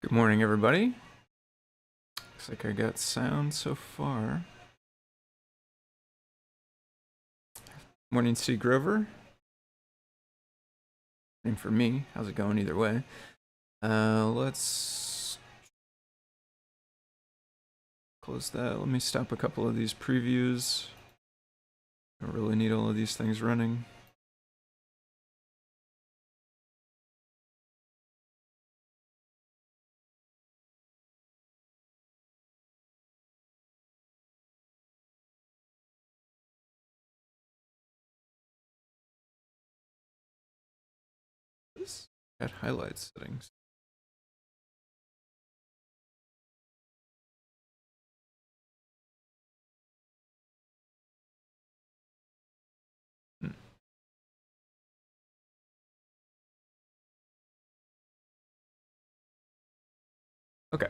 Good morning, everybody. Looks like I got sound so far. Morning, Steve Grover. And for me, how's it going either way? Let's close that. Let me stop a couple of these previews. I really need all of these things running. Got highlight settings. Okay.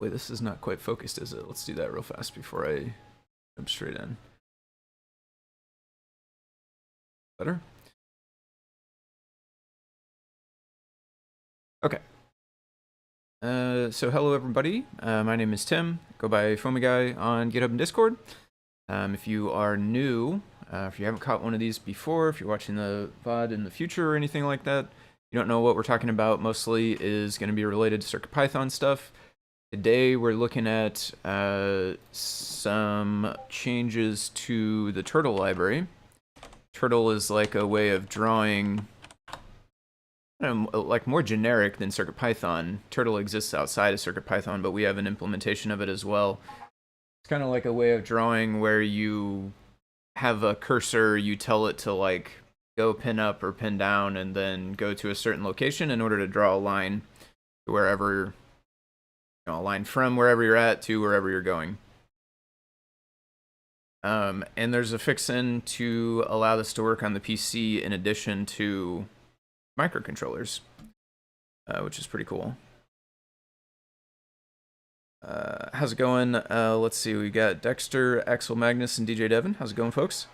Wait, this is not quite focused, is it? Let's do that real fast before I jump straight in. Better? Okay. So hello everybody, my name is Tim, go by Foamy Guy on GitHub and Discord. If you are new, if you haven't caught one of these before, if you're watching the VOD in the future or anything like that, you don't know what we're talking about, mostly is going to be related to CircuitPython stuff. Today we're looking at some changes to the turtle library. Turtle is like a way of drawing, like more generic than CircuitPython. Turtle exists outside of CircuitPython, but we have an implementation of it as well. It's kind of like a way of drawing where you have a cursor, you tell it to like go pin up or pin down and then go to a certain location in order to draw a line to wherever, a line from wherever you're at to wherever you're going. And there's a fix-in to allow this to work on the PC in addition to microcontrollers, which is pretty cool. How's it going? Let's see, we got Dexter, Axel Magnus, and DJ Devin. How's it going, folks?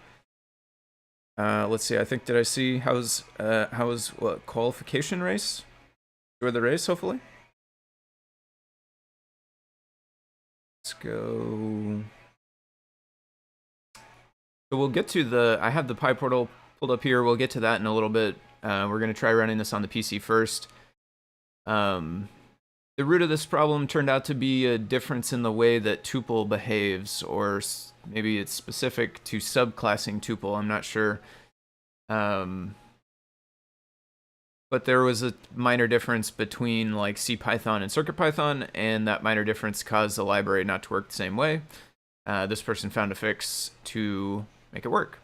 Let's see, I think, did I see, how's what, qualification race? Enjoy the race, hopefully? Let's go. So we'll get to the, I have the PyPortal pulled up here, we'll get to that in a little bit. We're going to try running this on the PC first. The root of this problem turned out to be a difference in the way that tuple behaves, or maybe it's specific to subclassing tuple, I'm not sure. But there was a minor difference between like CPython and CircuitPython, and that minor difference caused the library not to work the same way. This person found a fix to make it work.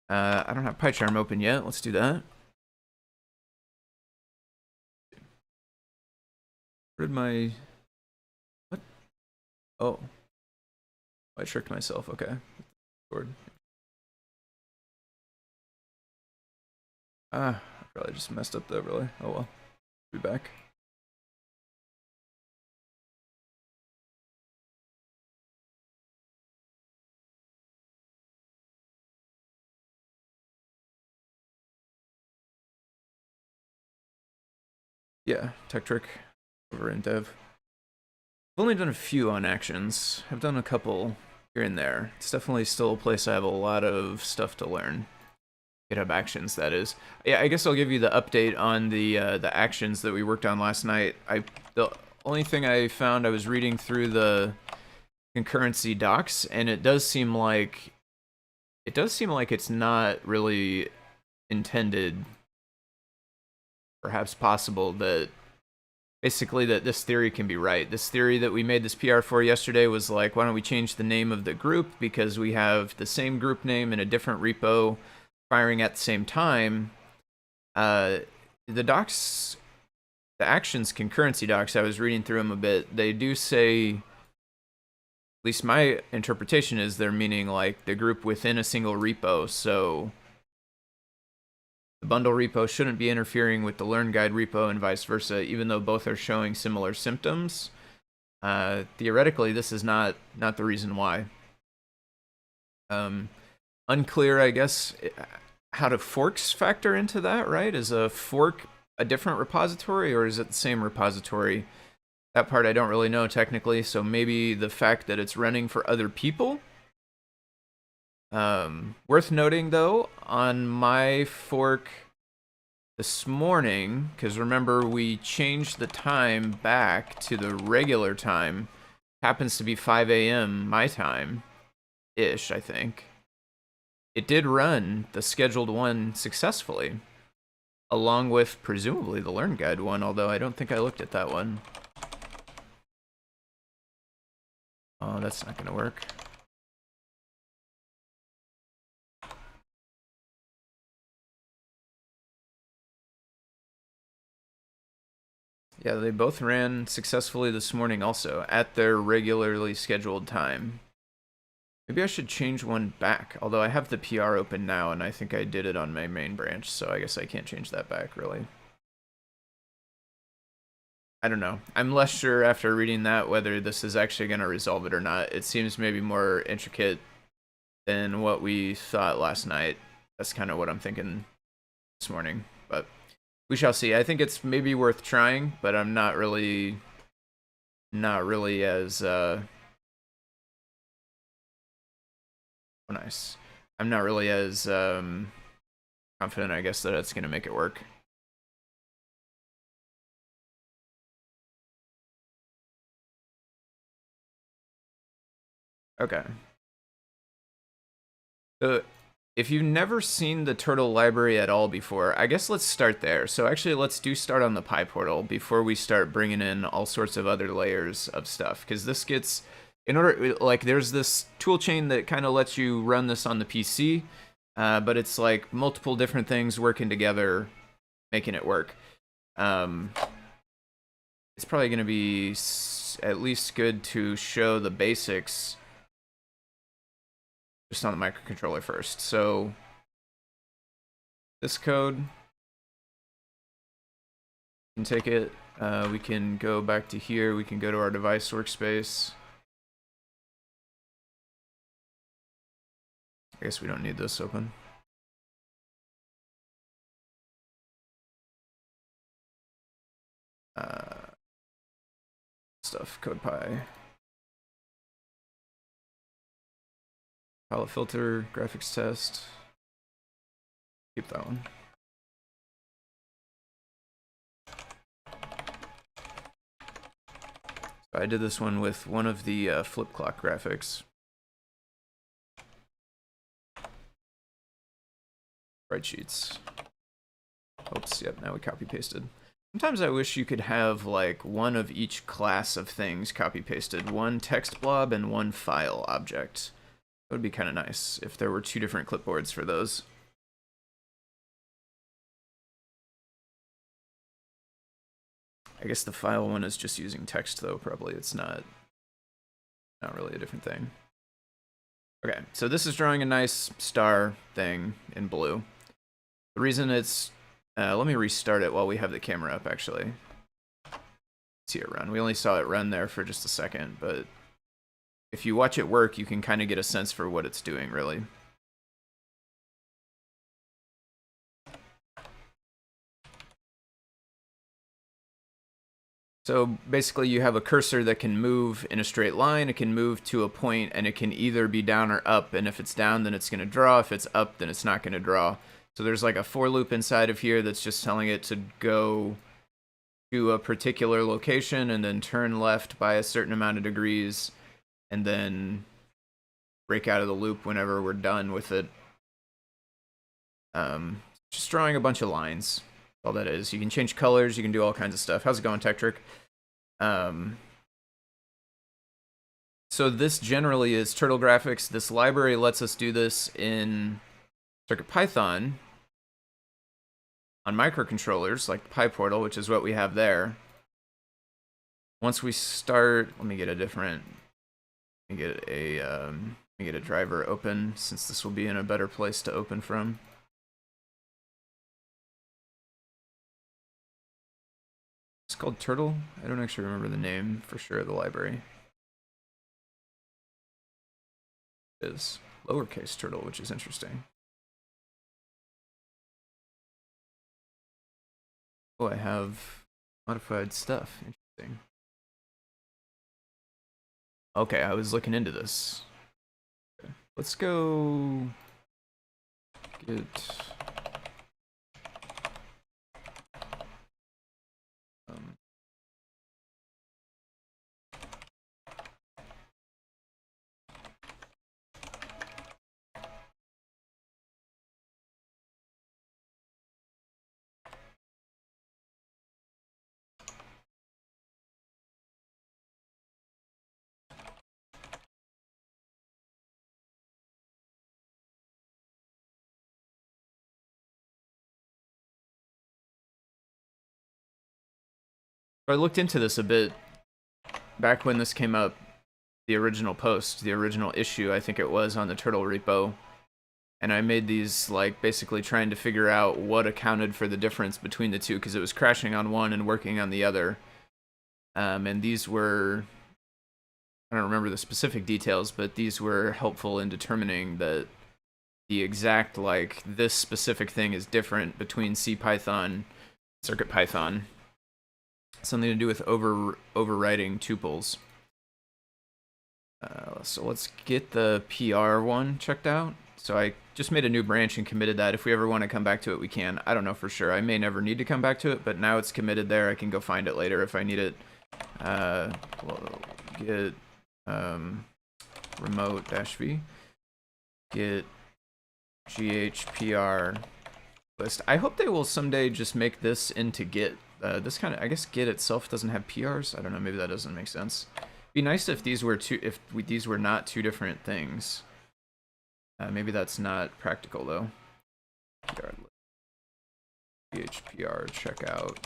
I don't have PyCharm open yet, let's do that. Where did my... What? Oh. I tricked myself, okay. I probably just messed up that, really. Oh well. Be back. Yeah, tech trick over in dev. I've only done a few on actions. I've done a couple here and there. It's definitely still a place I have a lot of stuff to learn. GitHub Actions, that is. Yeah, I guess I'll give you the update on the actions that we worked on last night. The only thing I found, I was reading through the concurrency docs, and it does seem like it's not really intended, perhaps possible, that basically that this theory can be right. This theory that we made this PR for yesterday was like, why don't we change the name of the group because we have the same group name in a different repo firing at the same time. The docs, the actions concurrency docs, I was reading through them a bit. They do say, at least my interpretation is they're meaning like the group within a single repo. So the bundle repo shouldn't be interfering with the learn guide repo and vice versa, even though both are showing similar symptoms. Theoretically, this is not the reason why. Unclear, I guess, how do forks factor into that, right? Is a fork a different repository, or is it the same repository? That part I don't really know technically, so maybe the fact that it's running for other people. Worth noting though, on my fork this morning, because remember we changed the time back to the regular time, happens to be 5 a.m. my time-ish, I think. It did run the scheduled one successfully, along with presumably the Learn Guide one, although I don't think I looked at that one. Oh, that's not gonna work. Yeah, they both ran successfully this morning also, at their regularly scheduled time. Maybe I should change one back, although I have the PR open now, and I think I did it on my main branch, so I guess I can't change that back, really. I don't know. I'm less sure after reading that whether this is actually going to resolve it or not. It seems maybe more intricate than what we thought last night. That's kind of what I'm thinking this morning, but we shall see. I think it's maybe worth trying, but I'm not really as nice. I'm not really as confident, I guess, that it's going to make it work. Okay. So if you've never seen the turtle library at all before, I guess let's start there. So actually, let's start on the PyPortal before we start bringing in all sorts of other layers of stuff, because this gets, in order, like, there's this tool chain that kind of lets you run this on the PC, but it's like multiple different things working together, making it work. It's probably going to be at least good to show the basics just on the microcontroller first. So this code, we can take it, we can go back to here, we can go to our device workspace. I guess we don't need this open. Stuff, CodePy. Palette filter, graphics test. Keep that one. So I did this one with one of the flip clock graphics. Write sheets. Oops, yep, now we copy pasted. Sometimes I wish you could have like one of each class of things copy pasted, one text blob and one file object. That would be kind of nice if there were two different clipboards for those. I guess the file one is just using text though, probably. It's not really a different thing. Okay, so this is drawing a nice star thing in blue. The reason it's, let me restart it while we have the camera up actually. See it run. We only saw it run there for just a second, but if you watch it work, you can kind of get a sense for what it's doing, really. So basically you have a cursor that can move in a straight line, it can move to a point, and it can either be down or up, and if it's down, then it's going to draw. If it's up, then it's not going to draw. So there's like a for loop inside of here that's just telling it to go to a particular location and then turn left by a certain amount of degrees, and then break out of the loop whenever we're done with it. Just drawing a bunch of lines. All that is. You can change colors, you can do all kinds of stuff. How's it going, Tektrick? So this generally is Turtle Graphics. This library lets us do this in CircuitPython on microcontrollers, like PyPortal, which is what we have there. Once we start, let me get a driver open, since this will be in a better place to open from. It's called Turtle. I don't actually remember the name for sure of the library. It is lowercase turtle, which is interesting. Oh, I have modified stuff. Interesting. Okay, I was looking into this. Okay. Let's go get I looked into this a bit back when this came up, the original post, the original issue, I think it was, on the Turtle repo. And I made these, like, basically trying to figure out what accounted for the difference between the two, because it was crashing on one and working on the other. And these were, I don't remember the specific details, but these were helpful in determining that the exact, like, this specific thing is different between CPython, CircuitPython. Something to do with overwriting tuples. So let's get the PR one checked out. So I just made a new branch and committed that. If we ever want to come back to it, we can. I don't know for sure. I may never need to come back to it, but now it's committed there. I can go find it later if I need it. We'll get remote-v. Get GHPR list. I hope they will someday just make this into Git. This kind of, I guess Git itself doesn't have PRs. I don't know, maybe that doesn't make sense. It'd be nice if these were these were not two different things. Maybe that's not practical though. PHPR checkout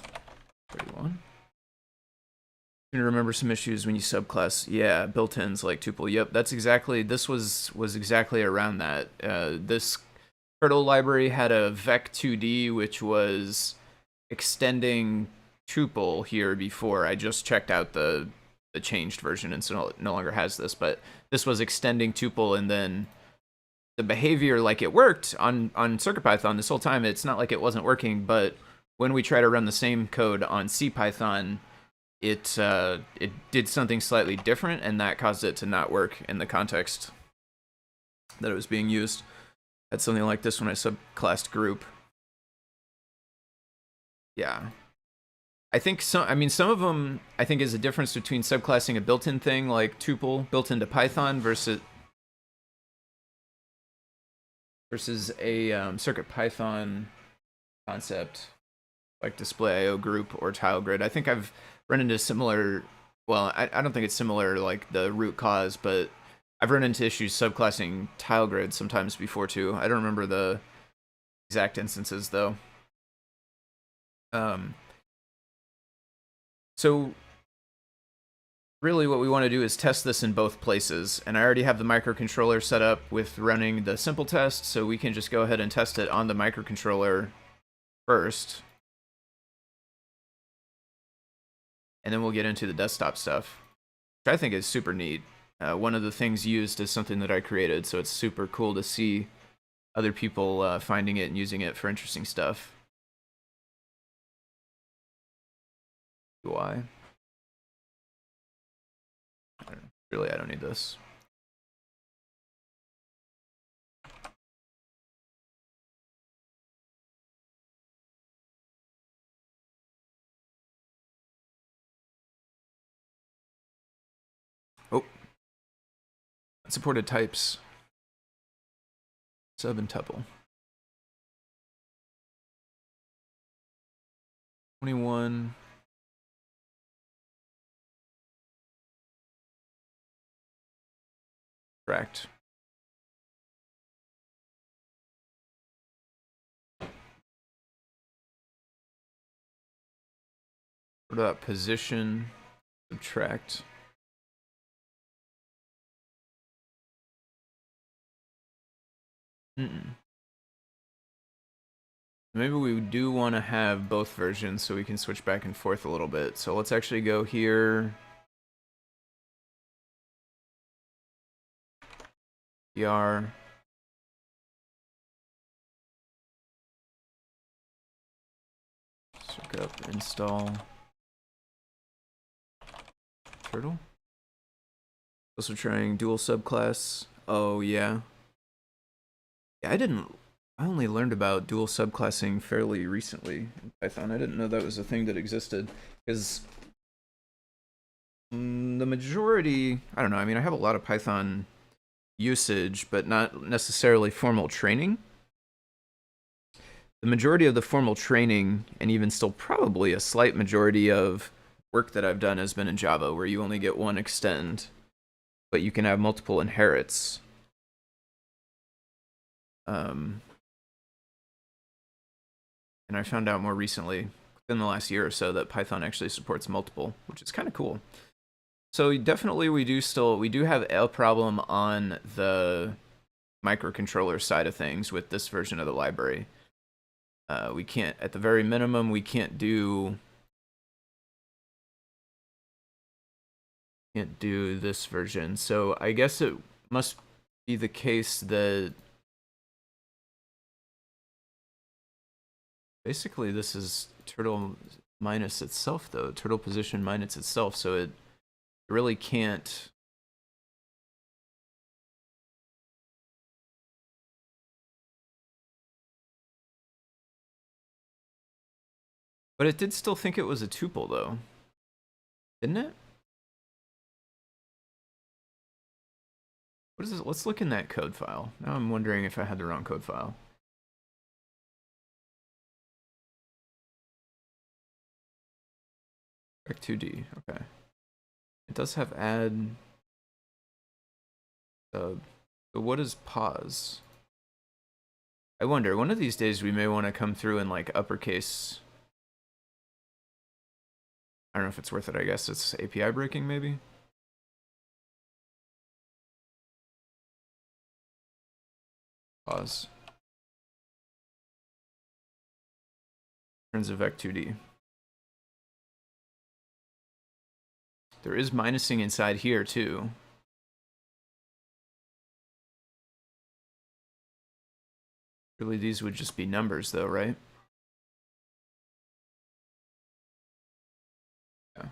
31. You remember some issues when you subclass, yeah, built-ins like tuple. Yep, that's exactly, this was exactly around that. This Turtle library had a vec2d, which was extending tuple here before. I just checked out the changed version, and so it no longer has this, but this was extending tuple, and then the behavior, like, it worked on CircuitPython this whole time. It's not like it wasn't working, but when we try to run the same code on CPython, it did something slightly different, and that caused it to not work in the context that it was being used. Had something like this when I subclassed group. Yeah. I think some of them, I think, is a difference between subclassing a built-in thing like tuple built into Python versus a CircuitPython concept like DisplayIO group or tile grid. I think I've run into similar, well, I don't think it's similar, like the root cause, but I've run into issues subclassing tile grid sometimes before too. I don't remember the exact instances though. So really what we want to do is test this in both places, and I already have the microcontroller set up with running the simple test, so we can just go ahead and test it on the microcontroller first, and then we'll get into the desktop stuff, which I think is super neat. One of the things used is something that I created, so it's super cool to see other people finding it and using it for interesting stuff. UI. Really, I don't need this. Oh. Unsupported types. Sub and tuple. 21. Correct. What about position? Subtract. Maybe we do want to have both versions so we can switch back and forth a little bit. So let's actually go here. PR. Circup install turtle. Also trying dual subclass. Oh yeah. Yeah, I only learned about dual subclassing fairly recently in Python. I didn't know that was a thing that existed because the majority, I don't know, I mean, I have a lot of Python usage, but not necessarily formal training. The majority of the formal training, and even still probably a slight majority of work that I've done has been in Java, where you only get one extend, but you can have multiple inherits. And I found out more recently, within the last year or so, that Python actually supports multiple, which is kind of cool. So definitely we do have a problem on the microcontroller side of things with this version of the library. We can't, at the very minimum, we can't do this version. So I guess it must be the case that basically this is turtle minus itself, though. Turtle position minus itself, so it really can't. But it did still think it was a tuple, though. Didn't it? What is this? Let's look in that code file. Now I'm wondering if I had the wrong code file. Vec2D, okay. It does have add sub. But what is pause? I wonder, one of these days we may want to come through in like uppercase. I don't know if it's worth it, I guess. It's API breaking, maybe? Pause. Turns of Vec2D. There is minusing inside here, too. Really, these would just be numbers, though, right? Yeah.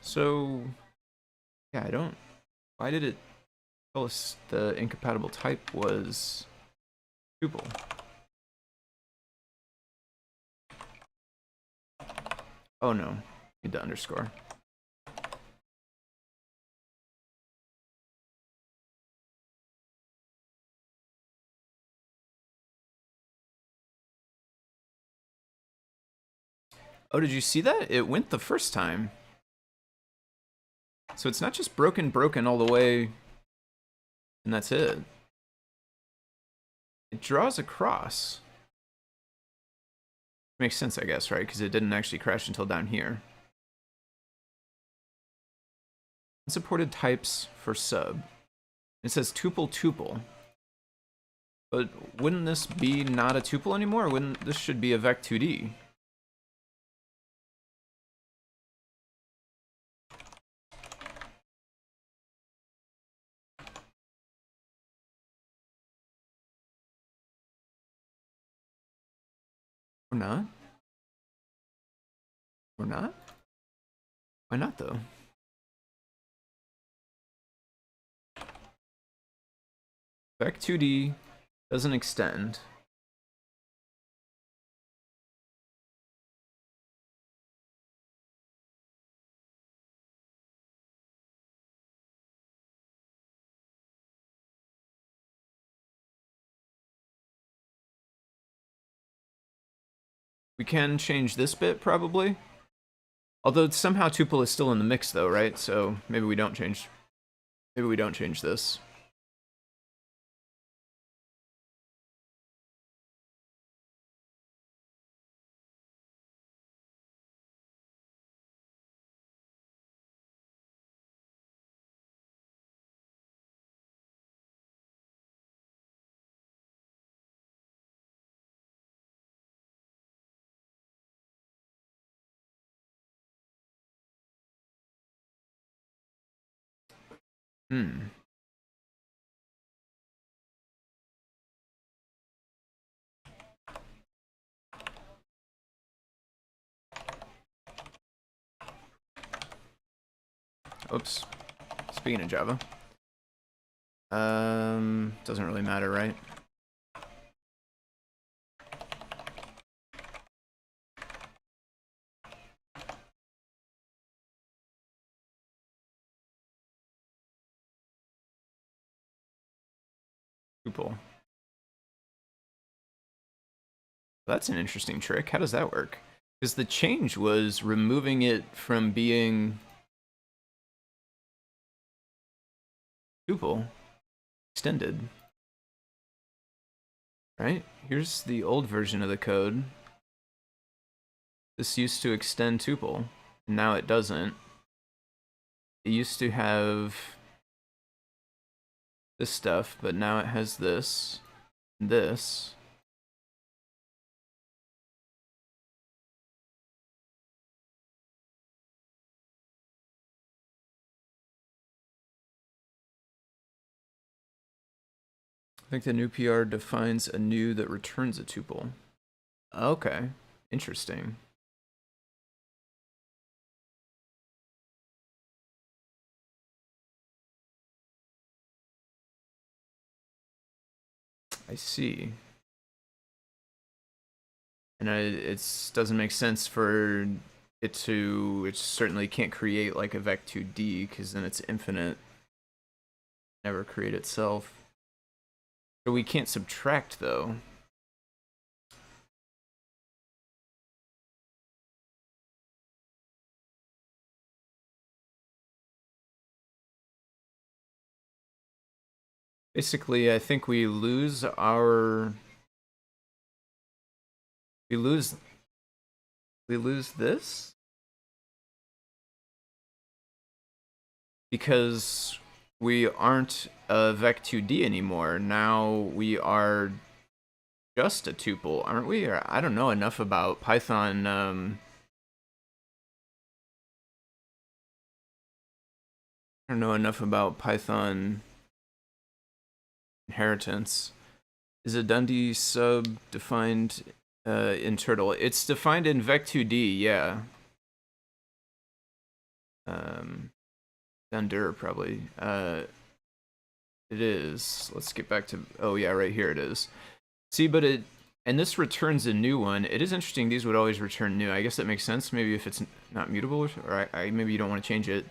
So, yeah, I don't... Why did it tell us the incompatible type was tuple? Oh, no. Need the underscore. Oh, did you see that? It went the first time. So it's not just broken all the way, and that's it. It draws across. Makes sense, I guess, right? Because it didn't actually crash until down here. Unsupported types for sub. It says tuple. But wouldn't this be not a tuple anymore? Wouldn't this should be a vec2d? Or not? Or not? Why not, though? Vec2d doesn't extend. We can change this bit, probably. Although somehow tuple is still in the mix, though, right? So maybe we don't change. Maybe we don't change this. Hmm. oops. Speaking of Java. Doesn't really matter, right? Tuple. That's an interesting trick. How does that work? Because the change was removing it from being tuple extended. Right? Here's the old version of the code. This used to extend tuple, and now it doesn't. It used to have this stuff, but now it has this, and this. I think the new PR defines a new that returns a tuple. Okay, interesting. I see. And it doesn't make sense for it to, it certainly can't create like a vec2d because then it's infinite. Never create itself. So we can't subtract though. Basically, I think we lose our... We lose this? Because we aren't a vec2d anymore. Now we are just a tuple, aren't we? Or I don't know enough about Python. I don't know enough about Python inheritance. Is a Dundee sub defined in Turtle? It's defined in vec2d, yeah. Dunder probably. It is. Let's get back to. Oh yeah, right here it is. See, but it, and this returns a new one. It is interesting. These would always return new. I guess that makes sense. Maybe if it's not mutable, or maybe you don't want to change it.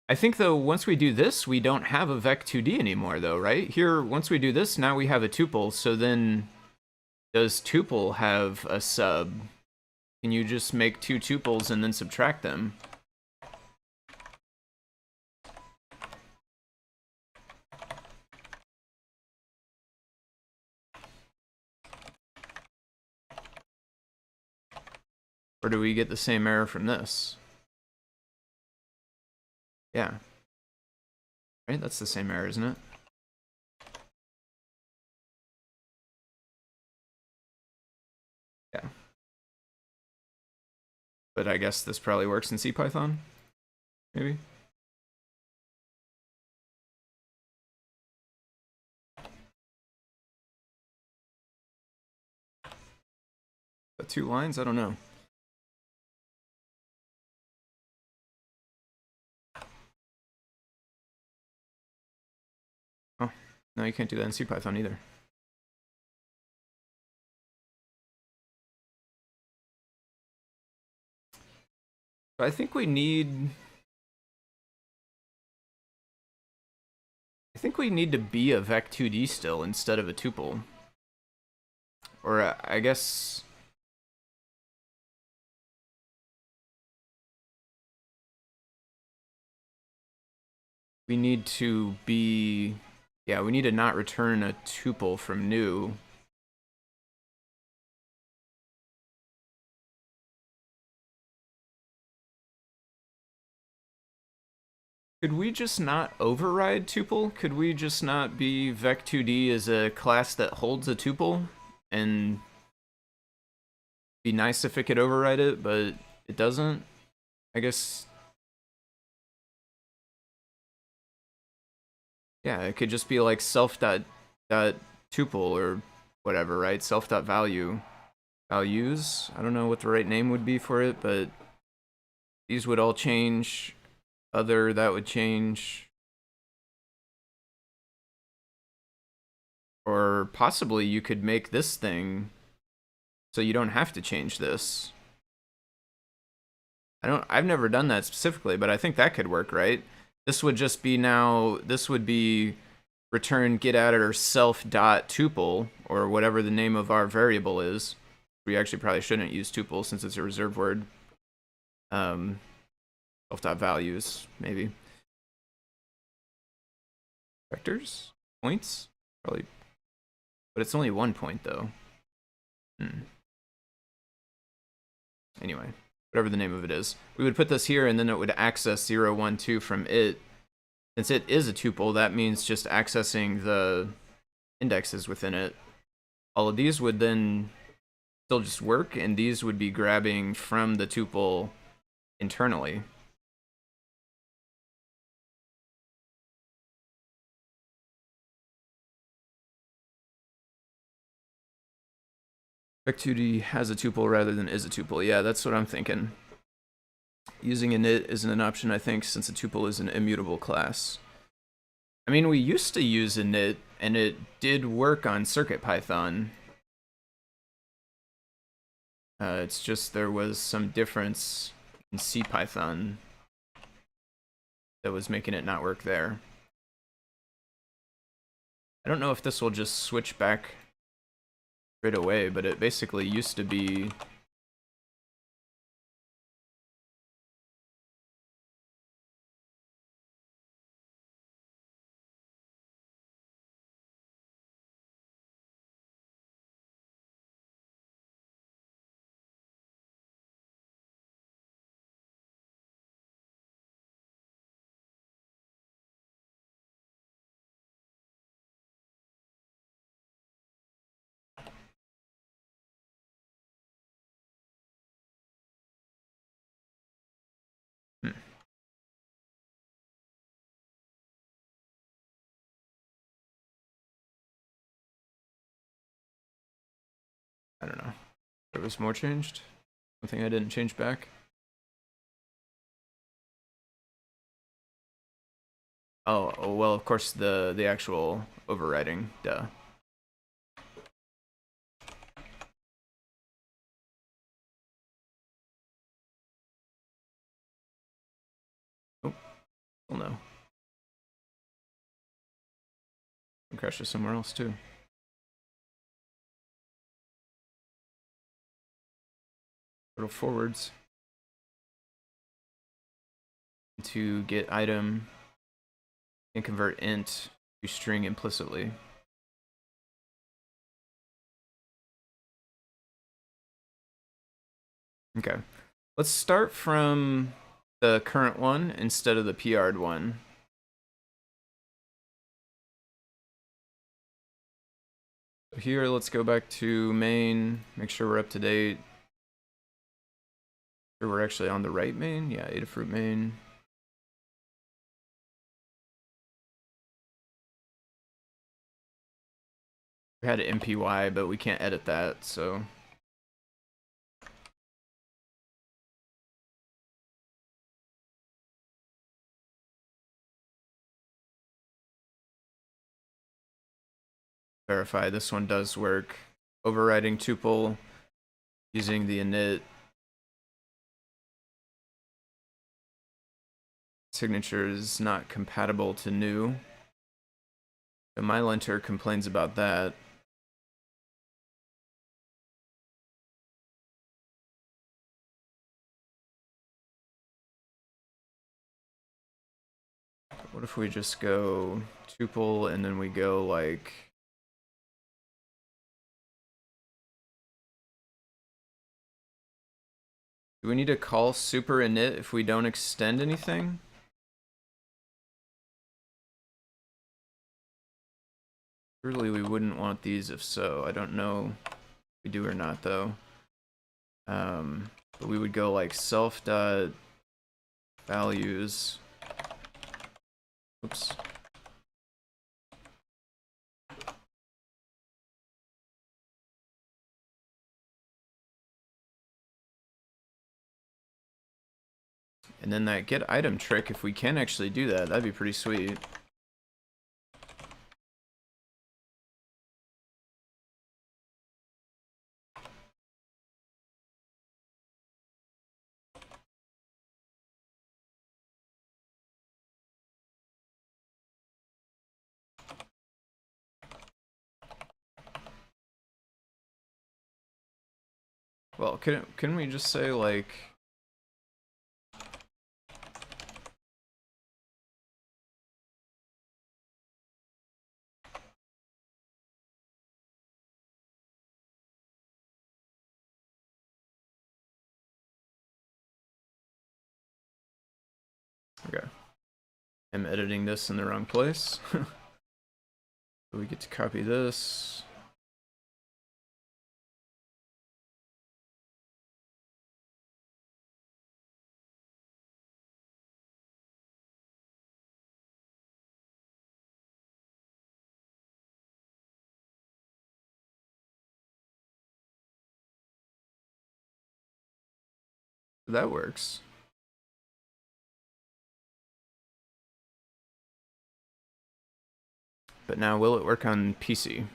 I think though, once we do this, we don't have a vec2d anymore, though, right? Here, once we do this, now we have a tuple. So then, does tuple have a sub? Can you just make two tuples and then subtract them? Or do we get the same error from this? Yeah. Right, that's the same error, isn't it? Yeah. But I guess this probably works in CPython? Maybe? Two lines? I don't know. Oh, no, you can't do that in CPython either. But I think we need... I think we need to be a vec2d still instead of a tuple. Or I guess... we need to be... Yeah, we need to not return a tuple from new. Could we just not override tuple? Could we just not be vec2d as a class that holds a tuple? And be nice if it could override it, but it doesn't? I guess... Yeah, it could just be like self.tuple or whatever, right? Self.value. Values? I don't know what the right name would be for it, but these would all change other that would change. Or possibly you could make this thing so you don't have to change this. I've never done that specifically, but I think that could work, right? This would just be now, this would be return getAddr self dot tuple, or whatever the name of our variable is. We actually probably shouldn't use tuple since it's a reserved word. Self dot values, maybe. Vectors? Points? Probably. But it's only 1 point, though. Anyway, whatever the name of it is. We would put this here, and then it would access 0, 1, 2 from it. Since it is a tuple, that means just accessing the indexes within it. All of these would then still just work, and these would be grabbing from the tuple internally. Vec2D has a tuple rather than is a tuple. Yeah, that's what I'm thinking. Using init isn't an option, I think, since a tuple is an immutable class. I mean, we used to use init, and it did work on CircuitPython. It's just there was some difference in CPython that was making it not work there. I don't know if this will just switch back right away, but it basically used to be I don't know. There was more changed? Something I didn't change back? Oh, well, of course, the actual overriding, duh. Oh, well, no. It crashes somewhere else, too. Little forwards to get item and convert int to string implicitly. Okay, let's start from the current one instead of the PR'd one. So here, let's go back to main, make sure we're up to date. Sure we're actually on the right main. Yeah, Adafruit main. We had an MPY, but we can't edit that, so. Verify this one does work. Overriding tuple using the init. Signature is not compatible to new. So my linter complains about that. What if we just go tuple and then we go like do we need to call super init if we don't extend anything? Surely we wouldn't want these if so. I don't know if we do or not though. But we would go like self dot values. Oops. And then that get item trick, if we can actually do that, that'd be pretty sweet. Well, couldn't we just say, like... Okay. I'm editing this in the wrong place. So we get to copy this. That works. But now, will it work on PC?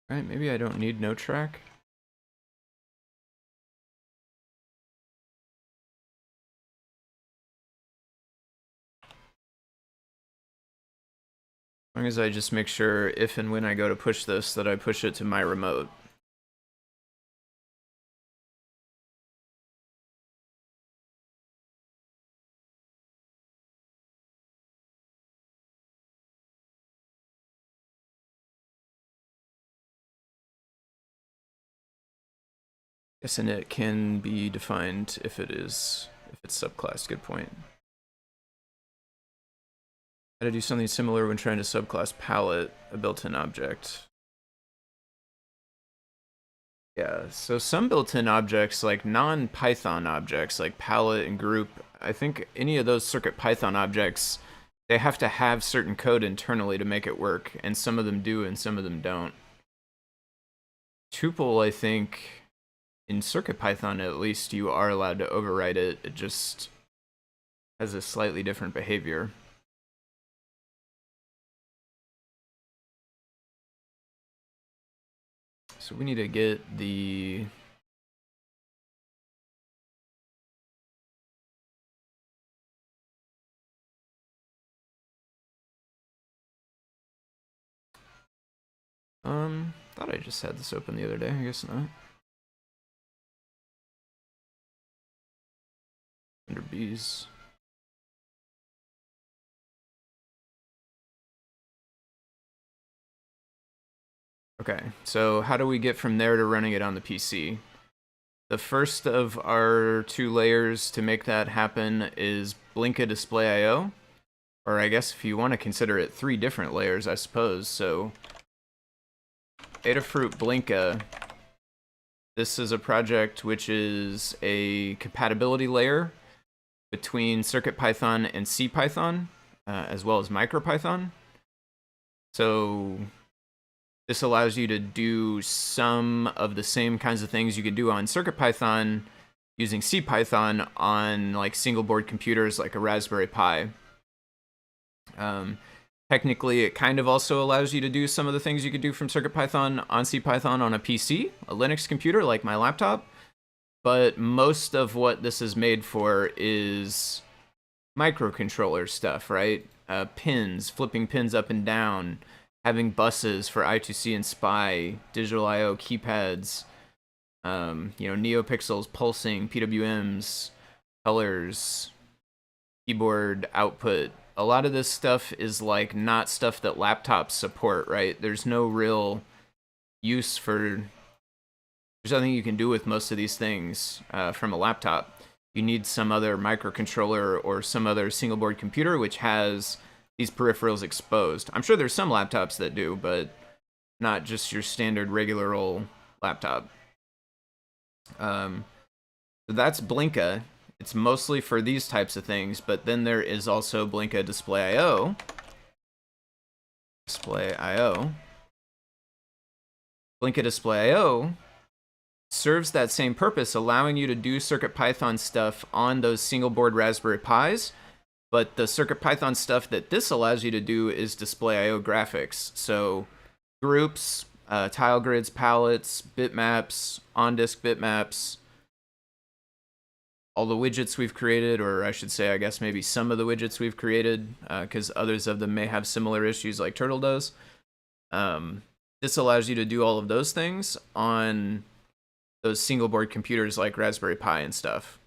Right, maybe I don't need no track. As long as I just make sure if and when I go to push this, that I push it to my remote. Yes, and it can be defined if it's subclass. Good point. How to do something similar when trying to subclass palette, a built-in object. Yeah, so some built-in objects, like non-Python objects, like palette and group, I think any of those CircuitPython objects, they have to have certain code internally to make it work, and some of them do and some of them don't. Tuple, I think, in CircuitPython at least, you are allowed to override it. It just has a slightly different behavior. So we need to get the... thought I just had this open the other day, I guess not. Under B's. Okay, so how do we get from there to running it on the PC? The first of our two layers to make that happen is Blinka DisplayIO, or I guess if you want to consider it 3 different layers, I suppose. So Adafruit Blinka, this is a project which is a compatibility layer between CircuitPython and CPython, as well as MicroPython. So this allows you to do some of the same kinds of things you could do on CircuitPython using CPython on like single board computers like a Raspberry Pi. Technically, it kind of also allows you to do some of the things you could do from CircuitPython on CPython on a PC, a Linux computer like my laptop. But most of what this is made for is microcontroller stuff, right? Pins, flipping pins up and down, having buses for I2C and SPI, digital I/O keypads, NeoPixels, pulsing, PWMs, colors, keyboard output. A lot of this stuff is like not stuff that laptops support, right? There's no real use for... There's nothing you can do with most of these things from a laptop. you need some other microcontroller or some other single board computer which has these peripherals exposed. I'm sure there's some laptops that do, but not just your standard regular old laptop. So that's Blinka. It's mostly for these types of things, but then there is also Blinka DisplayIO. DisplayIO. Blinka DisplayIO serves that same purpose, allowing you to do CircuitPython stuff on those single board Raspberry Pis, but the CircuitPython stuff that this allows you to do is DisplayIO graphics. So groups, tile grids, palettes, bitmaps, on-disk bitmaps, all the widgets we've created, or I should say, I guess maybe some of the widgets we've created, because others of them may have similar issues like Turtle does. This allows you to do all of those things on those single board computers like Raspberry Pi and stuff.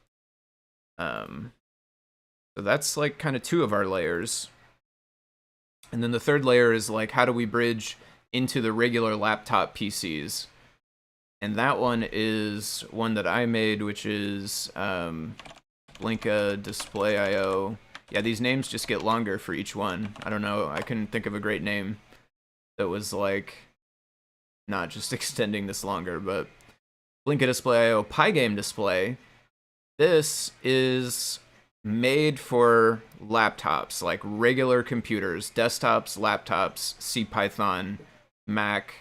So that's like kind of two of our layers. And then the third layer is like, how do we bridge into the regular laptop PCs? And that one is one that I made, which is Blinka DisplayIO. Yeah, these names just get longer for each one. I don't know. I couldn't think of a great name that was like not just extending this longer, but Blinka DisplayIO Pygame display. This is made for laptops, like regular computers, desktops, laptops, CPython, Mac,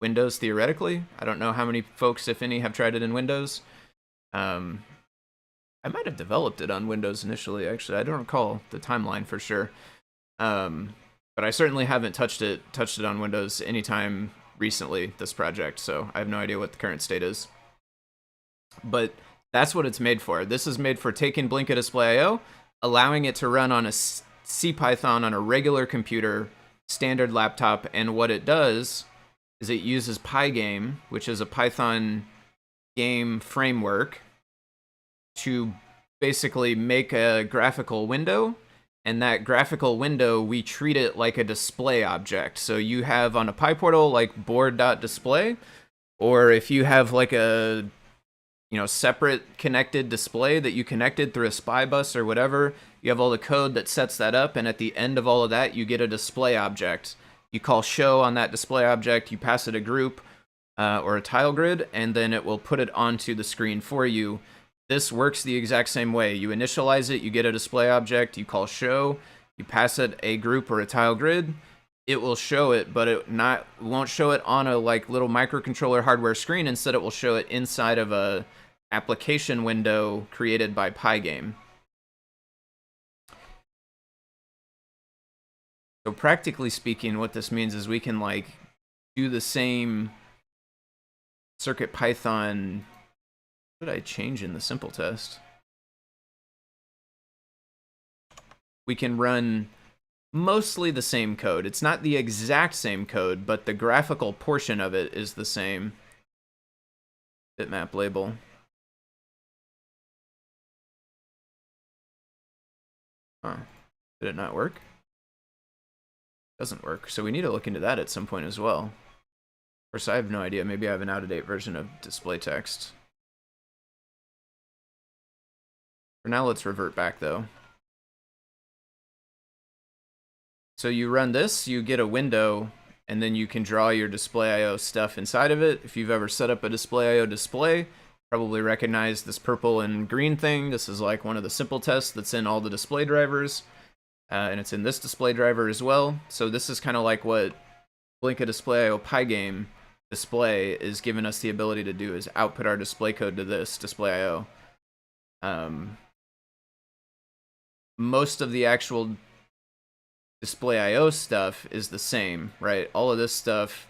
Windows theoretically. I don't know how many folks, if any, have tried it in Windows. I might have developed it on Windows initially, actually. I don't recall the timeline for sure. But I certainly haven't touched it on Windows anytime recently, this project, so I have no idea what the current state is. But that's what it's made for. This is made for taking Blinka DisplayIO, allowing it to run on a CPython on a regular computer, standard laptop, and what it does is it uses Pygame, which is a Python game framework, to basically make a graphical window, and that graphical window, we treat it like a display object. So you have on a PyPortal like board.display, or if you have like a separate connected display that you connected through a SPI bus or whatever, you have all the code that sets that up, and at the end of all of that, you get a display object. You call show on that display object, you pass it a group or a tile grid, and then it will put it onto the screen for you. This works the exact same way. You initialize it, you get a display object, you call show, you pass it a group or a tile grid, it will show it, but it won't show it on a like little microcontroller hardware screen. Instead, it will show it inside of a application window created by Pygame. So practically speaking, what this means is we can like do the same CircuitPython. What did I change in the simple test? We can run mostly the same code. It's not the exact same code, but the graphical portion of it is the same. Bitmap label. Huh. Did it not work? Doesn't work. So we need to look into that at some point as well. Of course, I have no idea. Maybe I have an out-of-date version of display text. For now, let's revert back though. So you run this, you get a window, and then you can draw your DisplayIO stuff inside of it. If you've ever set up a DisplayIO display, probably recognize this purple and green thing. This is like one of the simple tests that's in all the display drivers. And it's in this display driver as well. So this is kind of like what Blinka DisplayIO Pygame display is giving us the ability to do, is output our display code to this DisplayIO. Most of the actual DisplayIO stuff is the same, right? All of this stuff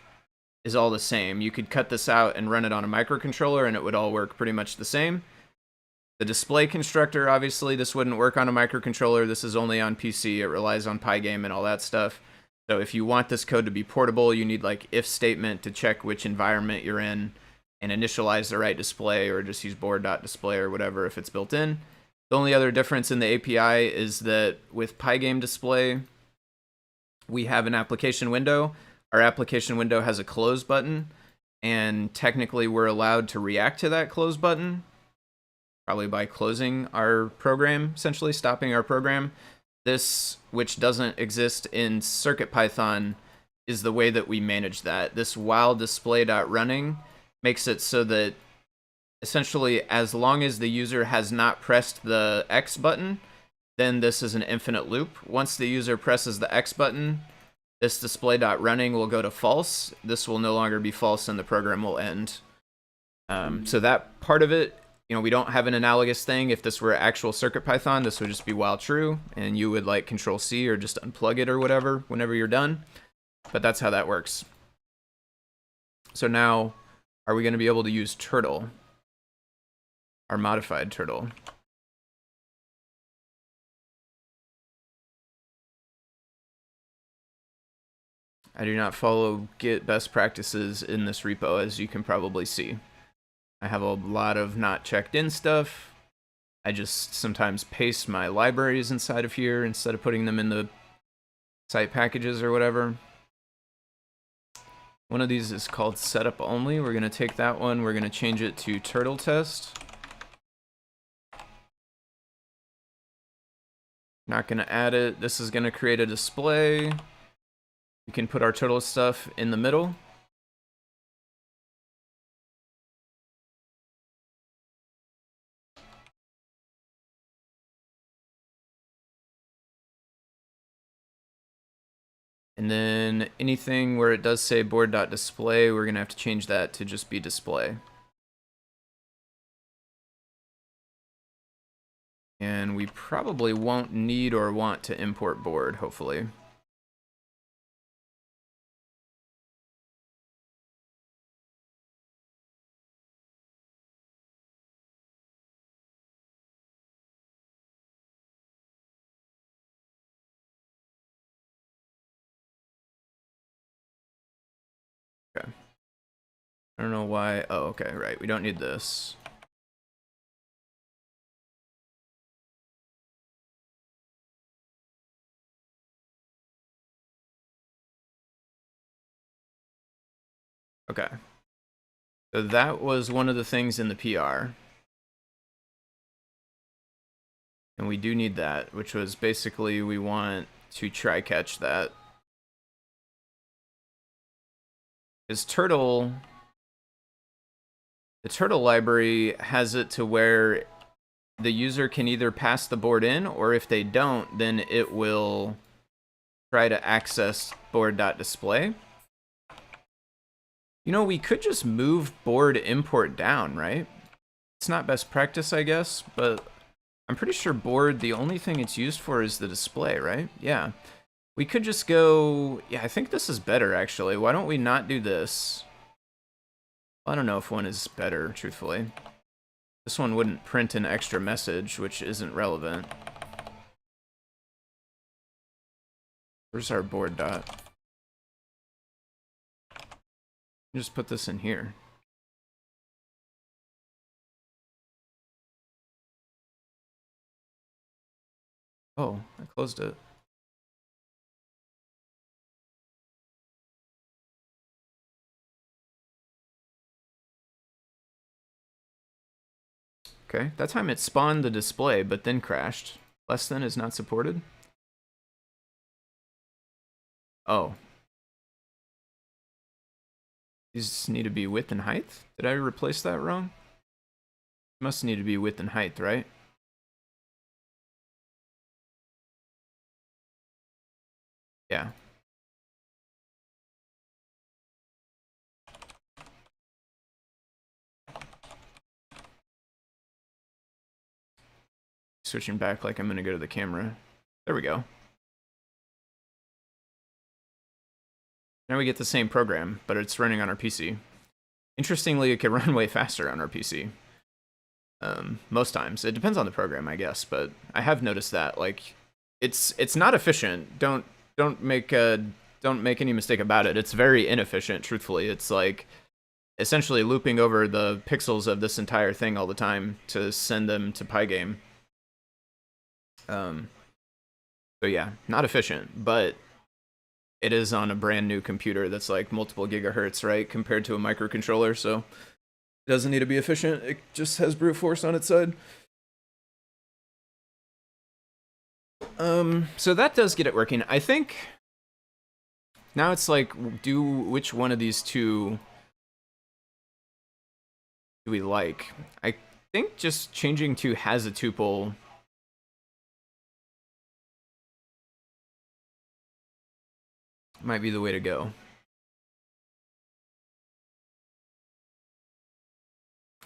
is all the same. You could cut this out and run it on a microcontroller and it would all work pretty much the same. The display constructor, obviously, this wouldn't work on a microcontroller. This is only on PC. It relies on Pygame and all that stuff. So if you want this code to be portable, you need like if statement to check which environment you're in and initialize the right display, or just use board.display or whatever if it's built in. The only other difference in the API is that with Pygame display, we have an application window. Our application window has a close button, and technically we're allowed to react to that close button. probably by closing our program, essentially stopping our program. This, which doesn't exist in CircuitPython, is the way that we manage that. This while display.running makes it so that essentially as long as the user has not pressed the X button, then this is an infinite loop. Once the user presses the X button, this display.running will go to false. This will no longer be false and the program will end. So that part of it, you know, we don't have an analogous thing. If this were actual CircuitPython, this would just be while true, and you would like Control C or just unplug it or whatever whenever you're done. But that's how that works. So now, are we going to be able to use turtle? Our modified turtle. I do not follow Git best practices in this repo, as you can probably see. I have a lot of not checked in stuff. I just sometimes paste my libraries inside of here instead of putting them in the site packages or whatever. One of these is called setup only. We're going to take that one. We're going to change it to turtle test. Not going to add it. This is going to create a display. We can put our turtle stuff in the middle. And then anything where it does say board.display, we're going to have to change that to just be display. And we probably won't need or want to import board, hopefully. Okay. I don't know why. Oh, okay, right. We don't need this. Okay. So that was one of the things in the PR. And we do need that, which was basically we want to try catch that. Because turtle, the turtle library has it to where the user can either pass the board in, or if they don't, then it will try to access board.display. You know, we could just move board import down, right? It's not best practice, I guess, but I'm pretty sure board, the only thing it's used for is the display, right? Yeah. We could just go, yeah, I think this is better, actually. Why don't we not do this? I don't know if one is better, truthfully. This one wouldn't print an extra message, which isn't relevant. Where's our board dot? Just put this in here. Oh, I closed it. Okay, that time it spawned the display, but then crashed. Less than is not supported. Oh. These need to be width and height? Did I replace that wrong? Must need to be width and height, right? Yeah. Switching back like I'm gonna go to the camera. There we go. Now we get the same program, but it's running on our PC. Interestingly, it can run way faster on our PC. Most times. It depends on the program, I guess, but I have noticed that. Like, it's not efficient. Don't make any mistake about it. It's very inefficient, truthfully. It's like essentially looping over the pixels of this entire thing all the time to send them to Pygame. So yeah, not efficient, but it is on a brand new computer that's like multiple gigahertz, right, compared to a microcontroller, so it doesn't need to be efficient. It just has brute force on its side. So that does get it working. I think now it's like, which one of these two do we like? I think just changing to has a tuple might be the way to go.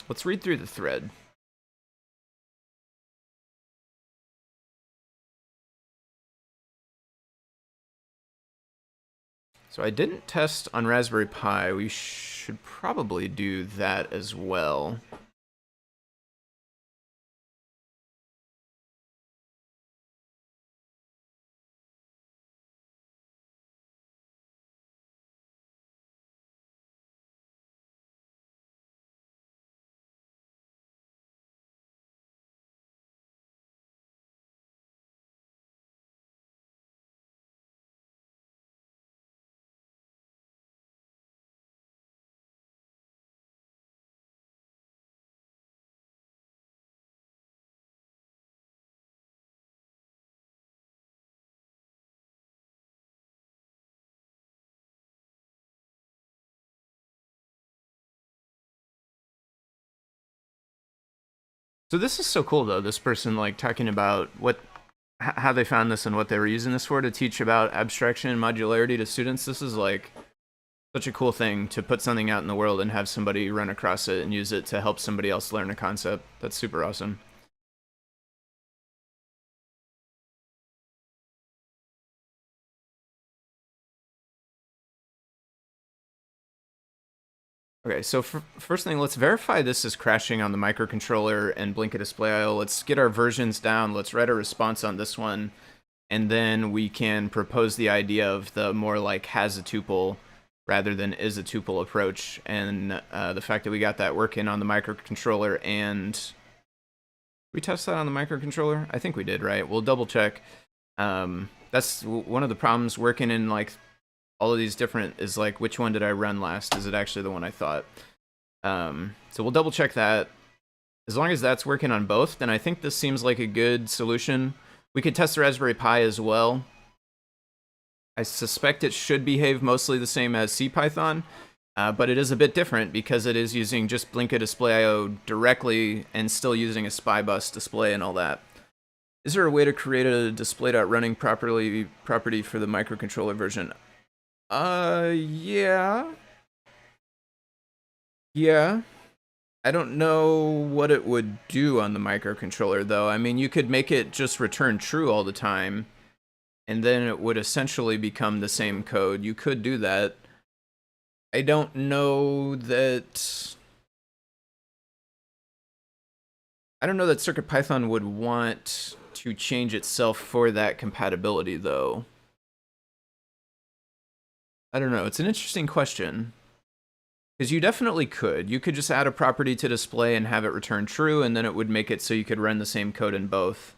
Let's read through the thread. So I didn't test on Raspberry Pi. We should probably do that as well. So this is so cool though, this person like talking about how they found this and what they were using this for to teach about abstraction and modularity to students. This is like such a cool thing to put something out in the world and have somebody run across it and use it to help somebody else learn a concept. That's super awesome. Okay, so first thing, let's verify this is crashing on the microcontroller and blink at DisplayIO. Let's get our versions down. Let's write a response on this one. And then we can propose the idea of the more like has a tuple rather than is a tuple approach. And the fact that we got that working on the microcontroller and... we test that on the microcontroller? I think we did, right? We'll double check. That's one of the problems working in like all of these different is like, which one did I run last? Is it actually the one I thought? So we'll double check that. As long as that's working on both, then I think this seems like a good solution. We could test the Raspberry Pi as well. I suspect it should behave mostly the same as CPython, but it is a bit different because it is using just Blinka DisplayIO directly and still using a SPI bus display and all that. Is there a way to create a display.running property for the microcontroller version? Yeah. Yeah. I don't know what it would do on the microcontroller, though. I mean, you could make it just return true all the time, and then it would essentially become the same code. You could do that. I don't know that... I don't know that CircuitPython would want to change itself for that compatibility, though. I don't know. It's an interesting question. Because you definitely could. You could just add a property to display and have it return true, and then it would make it so you could run the same code in both.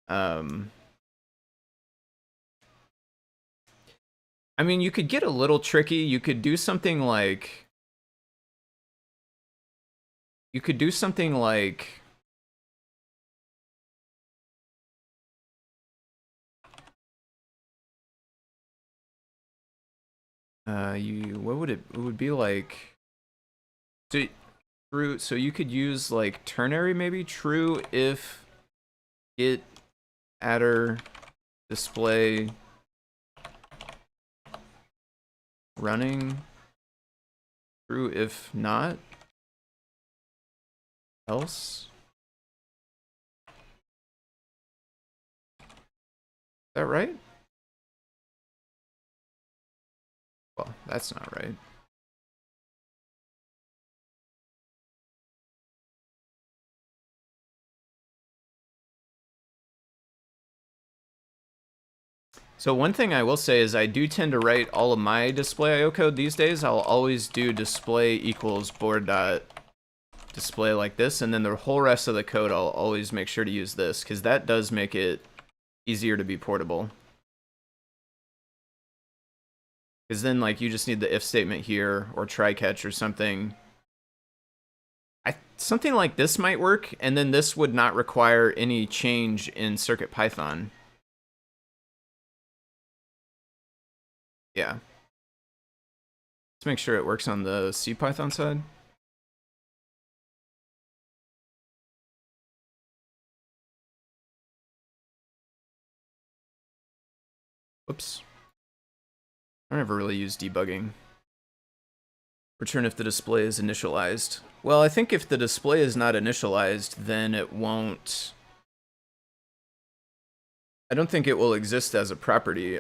I mean, you could get a little tricky. You could do something like... what would it would be like? So, true. So you could use like ternary, maybe true if it adder display running, true if not else. Is that right? Well, that's not right. So one thing I will say is I do tend to write all of my DisplayIO code these days. I'll always do display equals board dot display like this, and then the whole rest of the code I'll always make sure to use this, because that does make it easier to be portable. Because then, like, you just need the if statement here, or try catch or something. Something like this might work, and then this would not require any change in CircuitPython. Yeah. Let's make sure it works on the CPython side. Whoops. I never really use debugging. Return if the display is initialized. Well, I think if the display is not initialized, then it won't... I don't think it will exist as a property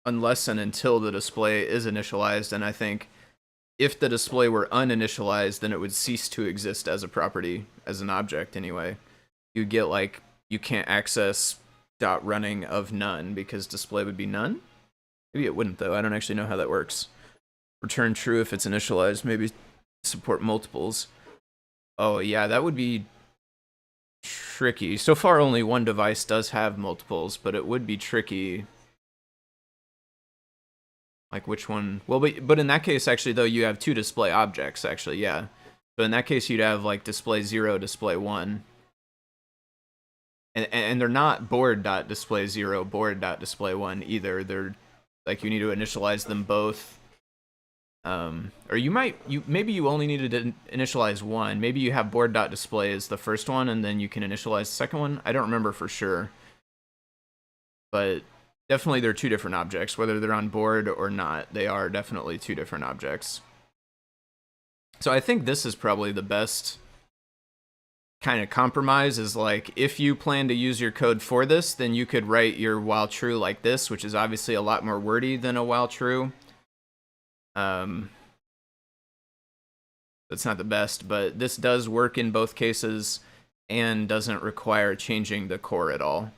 unless and until the display is initialized, and I think if the display were uninitialized, then it would cease to exist as a property, as an object anyway. You get like, you can't access dot running of none because display would be none? Maybe it wouldn't though, I don't actually know how that works. Return true if it's initialized, maybe support multiples. Oh yeah, that would be tricky. So far only one device does have multiples, but it would be tricky. Like which one? Well, but in that case, actually, though, you have two display objects, actually, yeah. So in that case, you'd have like display 0, display 1. And they're not board.display 0, board.display 1 either. They're like, you need to initialize them both. Or maybe you only needed to initialize one. Maybe you have board.display as the first one, and then you can initialize the second one. I don't remember for sure. But definitely they're two different objects. Whether they're on board or not, they are definitely two different objects. So I think this is probably the best kind of compromise, is like, if you plan to use your code for this, then you could write your while true like this, which is obviously a lot more wordy than a while true. That's not the best, but this does work in both cases and doesn't require changing the core at all.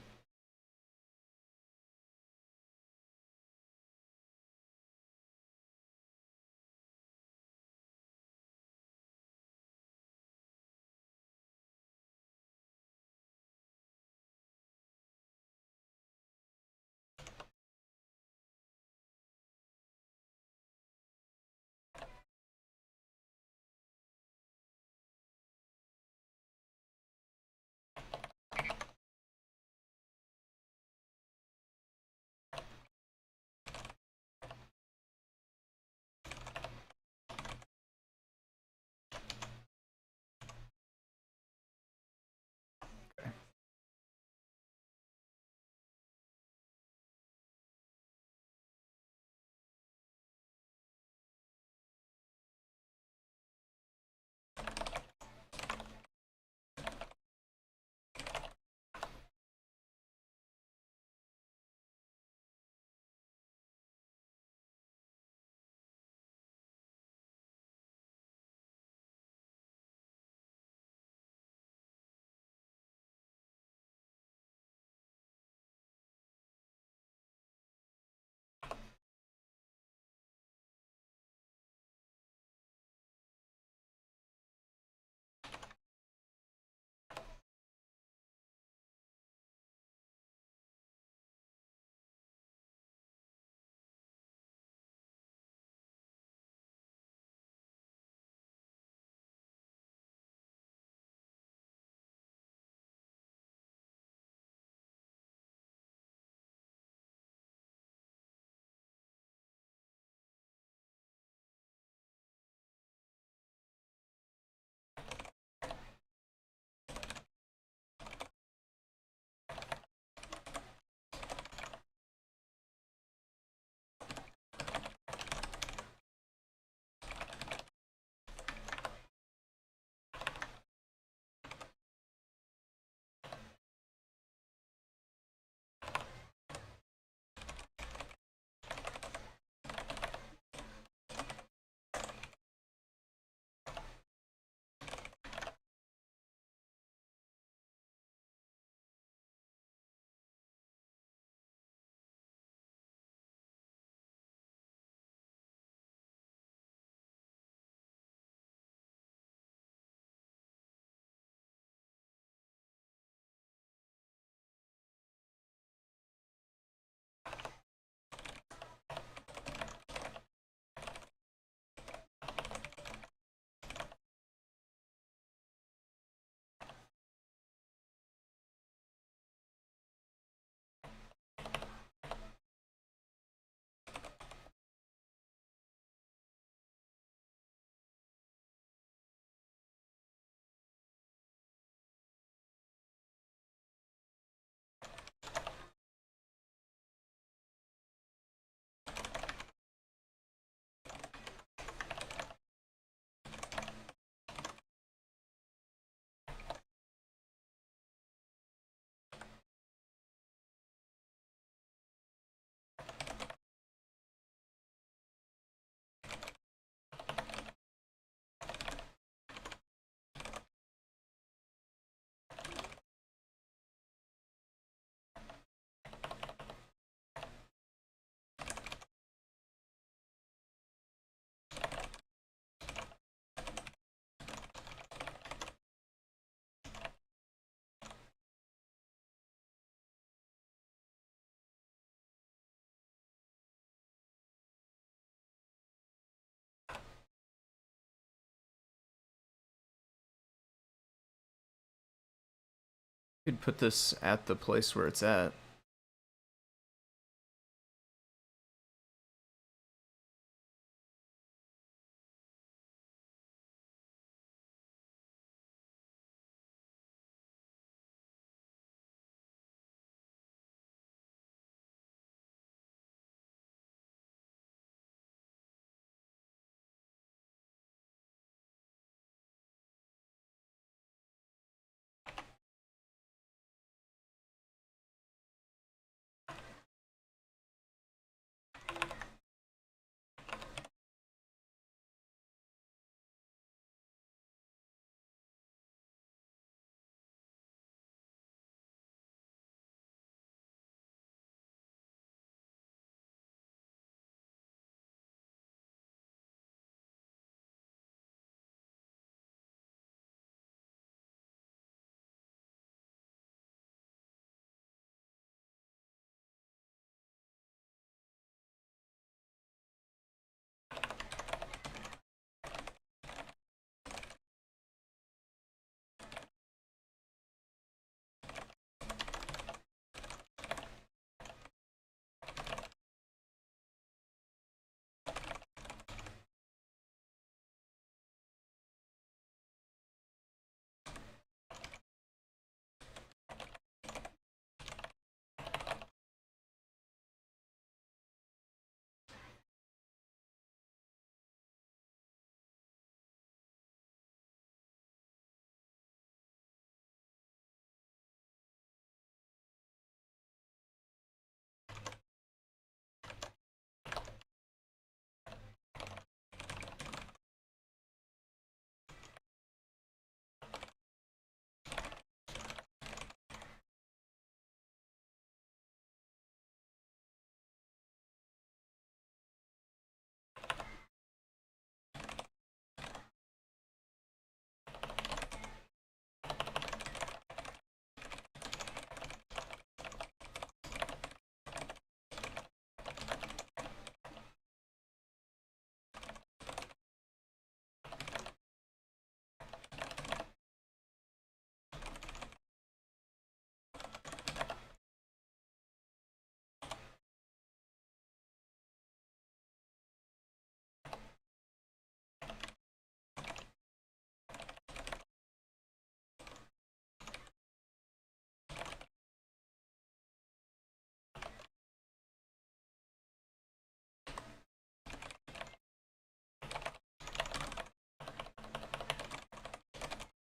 Could put this at the place where it's at.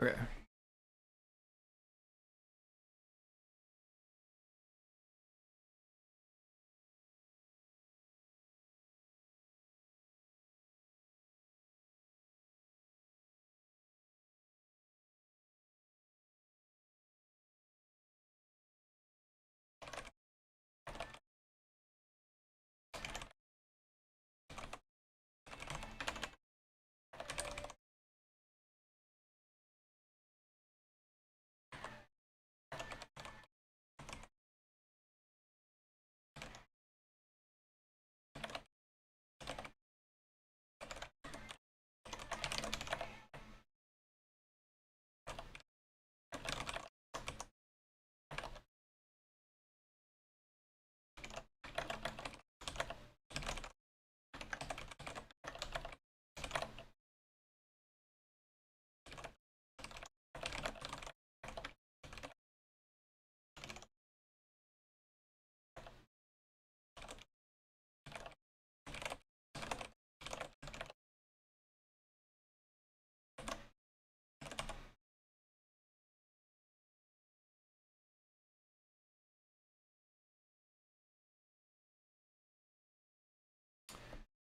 Okay.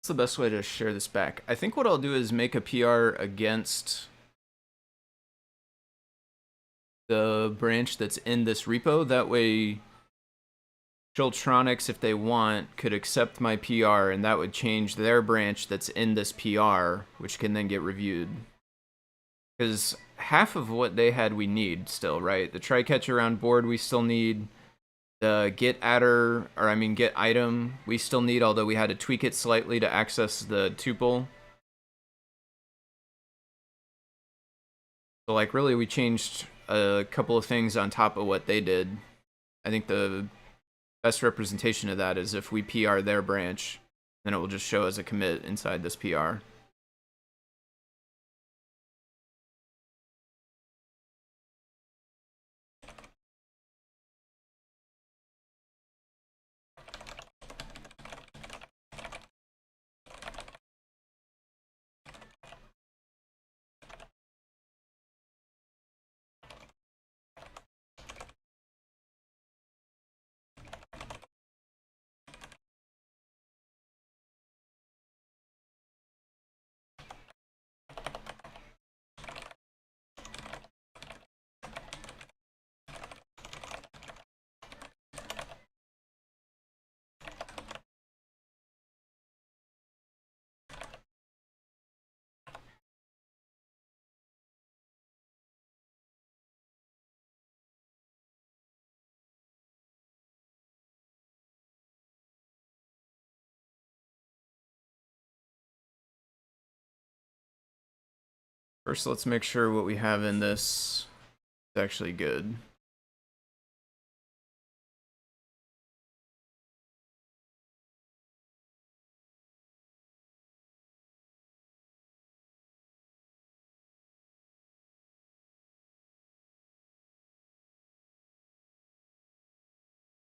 What's the best way to share this back? I think what I'll do is make a PR against the branch that's in this repo. That way, Schultronics, if they want, could accept my PR, and that would change their branch that's in this PR, which can then get reviewed. Because half of what they had we need still, right? The try-catch around board we still need. The get item we still need, although we had to tweak it slightly to access the tuple. So like really we changed a couple of things on top of what they did. I think the best representation of that is if we PR their branch, then it will just show as a commit inside this PR. First, let's make sure what we have in this is actually good.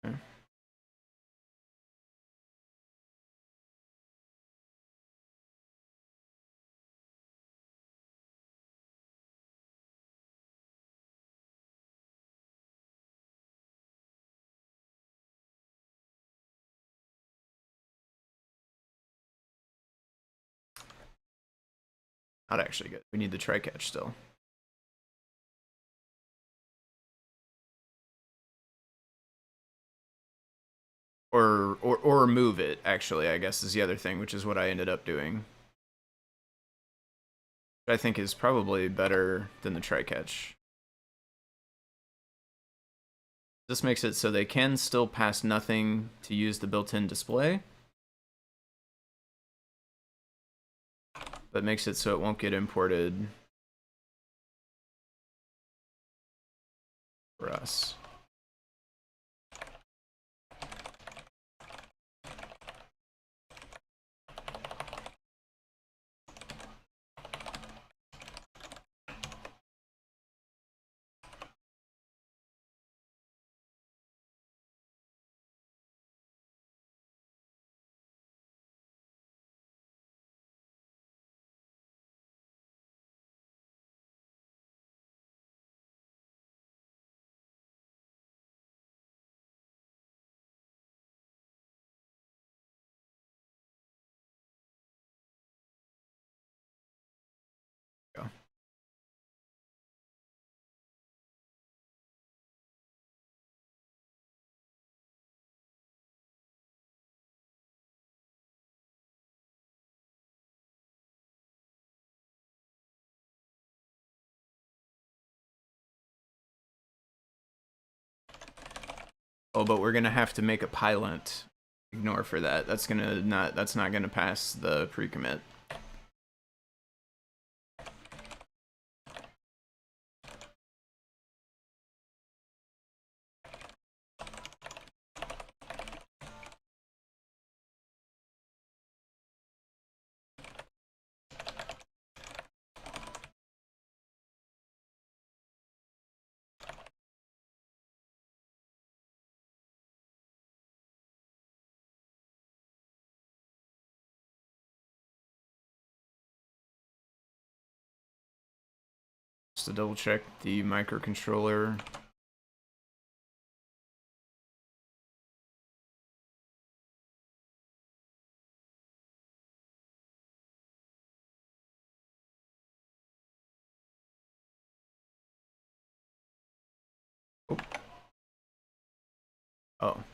Okay. Not actually good. We need the try catch still. Or remove it, actually, I guess is the other thing, which is what I ended up doing. Which I think is probably better than the try catch. This makes it so they can still pass nothing to use the built-in display, but makes it so it won't get imported for us. Go. Oh, but we're gonna have to make a pilot. Ignore for that. That's not gonna pass the pre-commit. Just to double check the microcontroller. Oh. Oh.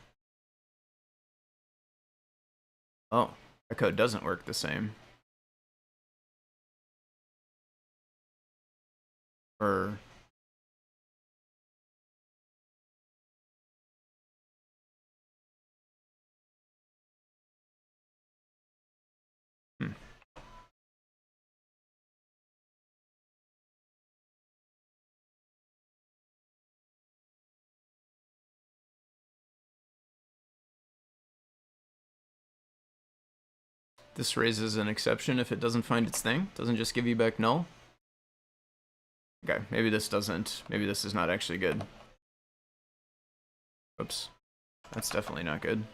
Oh. That code doesn't work the same. Or This raises an exception if it doesn't find its thing. Doesn't just give you back null. Okay, maybe this doesn't. Maybe this is not actually good. Oops. That's definitely not good.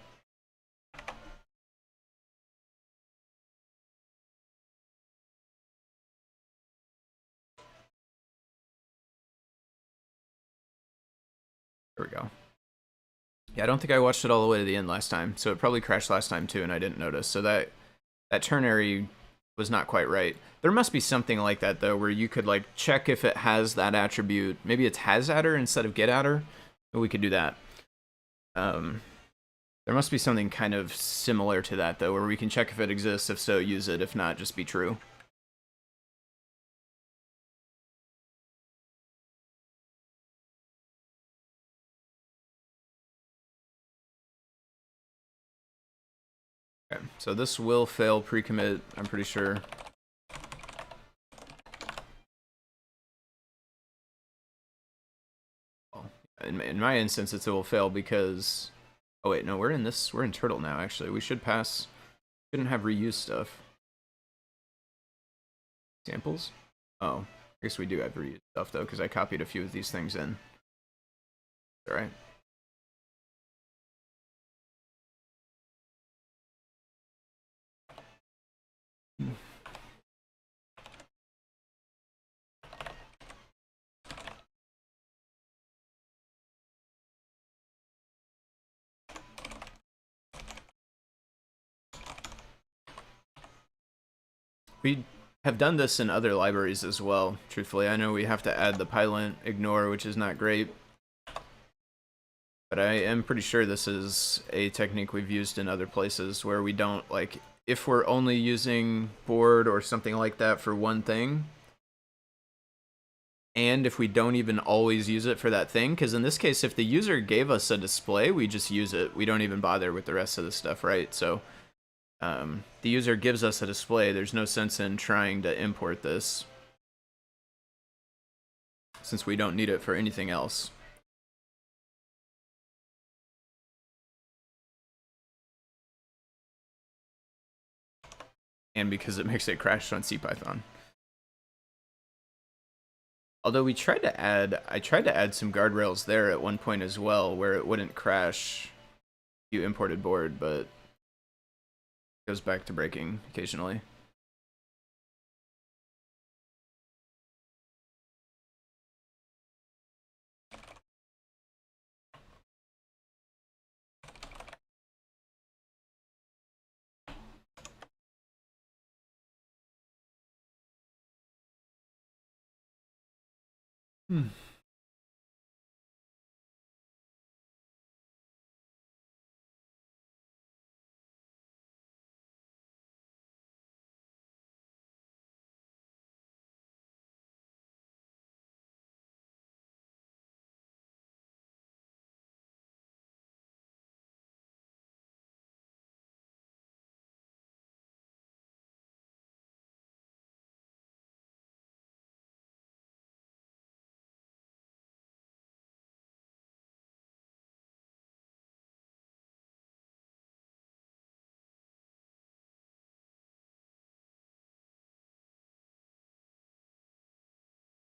There we go. Yeah, I don't think I watched it all the way to the end last time, so it probably crashed last time too, and I didn't notice. So that ternary was not quite right. There must be something like that though, where you could like check if it has that attribute. Maybe it's hasAttr instead of getAttr. We could do that. There must be something kind of similar to that though, where we can check if it exists. If so, use it. If not, just be true. Okay, so this will fail pre-commit, I'm pretty sure. In my instance, it will fail because... Oh wait, no, we're in turtle now, actually. We should pass... Shouldn't have reused stuff. Samples? Oh, I guess we do have reused stuff, though, because I copied a few of these things in. Alright. We have done this in other libraries as well, truthfully. I know we have to add the pylint ignore, which is not great. But I am pretty sure this is a technique we've used in other places where we don't, like, if we're only using board or something like that for one thing, and if we don't even always use it for that thing, because in this case, if the user gave us a display, we just use it. We don't even bother with the rest of the stuff, right? So the user gives us a display. There's no sense in trying to import this since we don't need it for anything else. And because it makes it crash on CPython. Although I tried to add some guardrails there at one point as well, where it wouldn't crash if you imported board, but it goes back to breaking occasionally.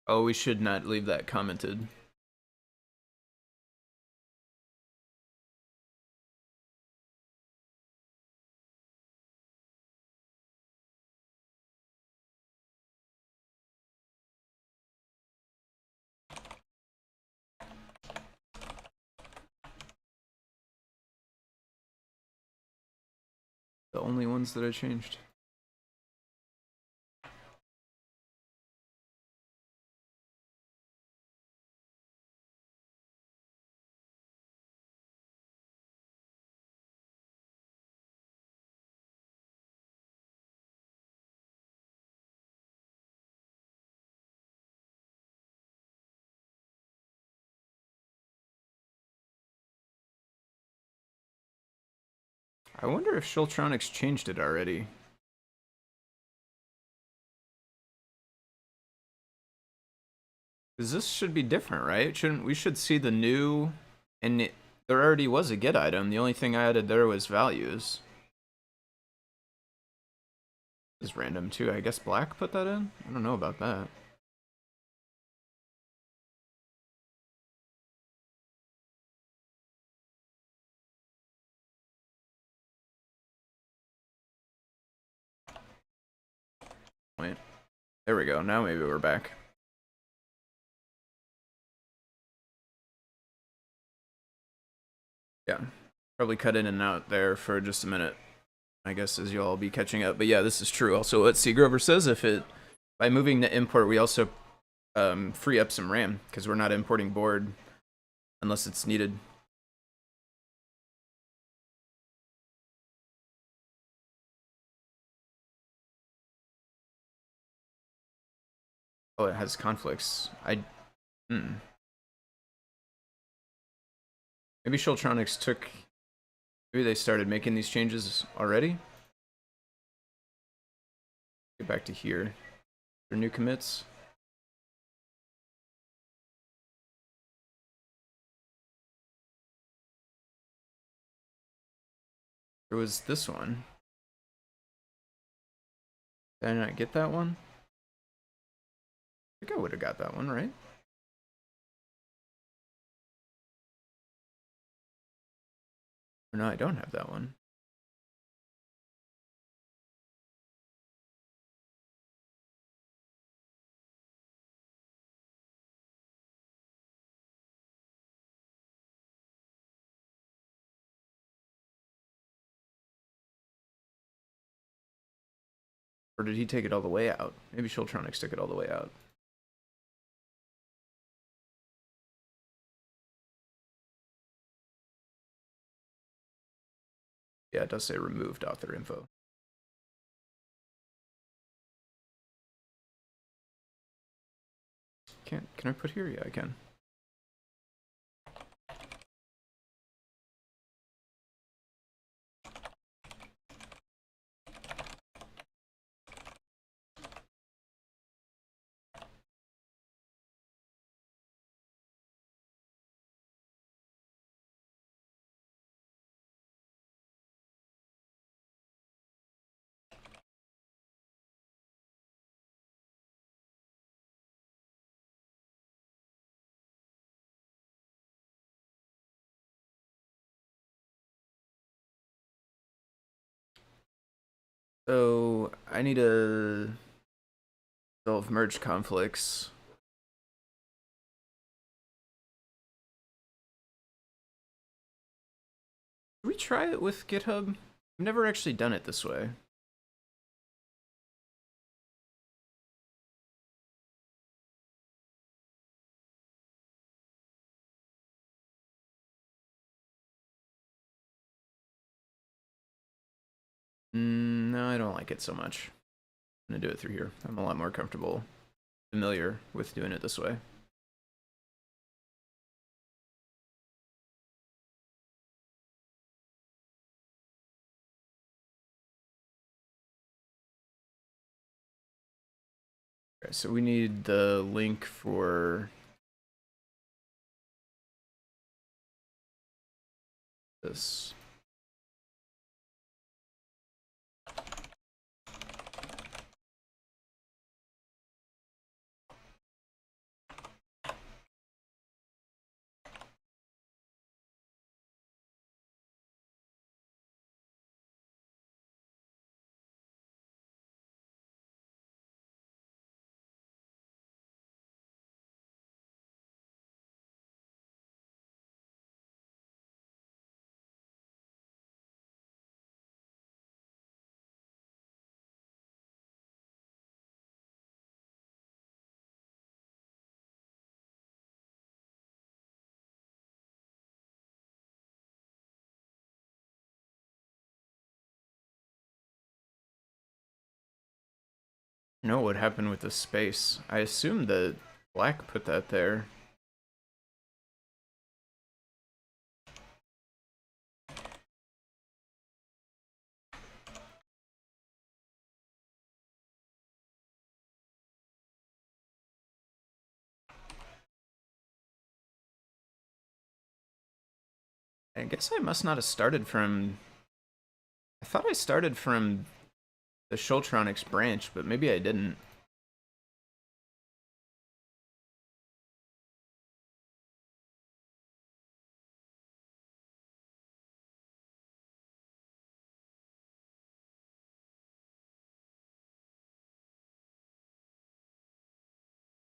Oh, we should not leave that commented. The only ones that I changed. I wonder if Shultronics changed it already. Because this should be different, right? We should see the new, and there already was a get item. The only thing I added there was values. This is random too. I guess black put that in? I don't know about that. Wait. There we go. Now maybe we're back. Yeah. Probably cut in and out there for just a minute, I guess, as you'll all be catching up. But yeah, this is true. Also, what C. Grover says, by moving to import, we also free up some RAM, because we're not importing board unless it's needed. Oh, it has conflicts. Maybe Shultronics maybe they started making these changes already? Get back to here. For new commits. There was this one. Did I not get that one? I think I would have got that one, right? Or no, I don't have that one. Or did he take it all the way out? Maybe Shultronics took it all the way out. Yeah, it does say removed author info. Can I put here? Yeah, I can. So I need to resolve merge conflicts. Should we try it with GitHub? I've never actually done it this way. No, I don't like it so much. I'm gonna do it through here. I'm a lot more familiar with doing it this way. Okay, so we need the link for this. know what happened with the space. I assume that Black put that there. I guess I must not have started from... I thought I started from the Schultronics branch, but maybe I didn't.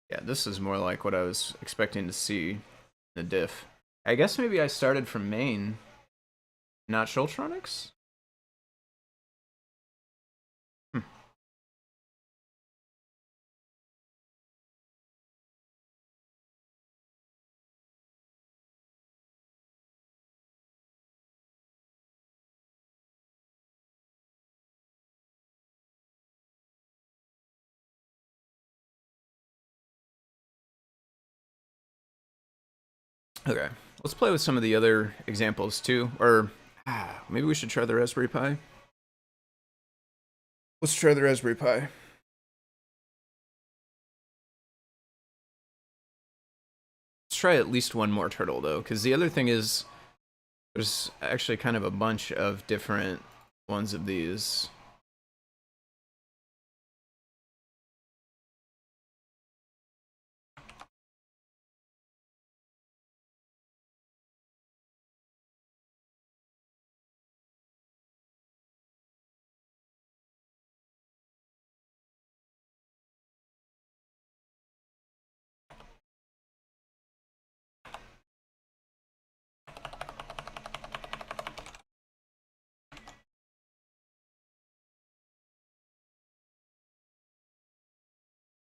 Yeah, this is more like what I was expecting to see in the diff. I guess maybe I started from main, not Schultronics? Hmm. Okay, let's play with some of the other examples too, or maybe we should try the Raspberry Pi. Let's try the Raspberry Pi. Let's try at least one more turtle though, because the other thing is there's actually kind of a bunch of different ones of these.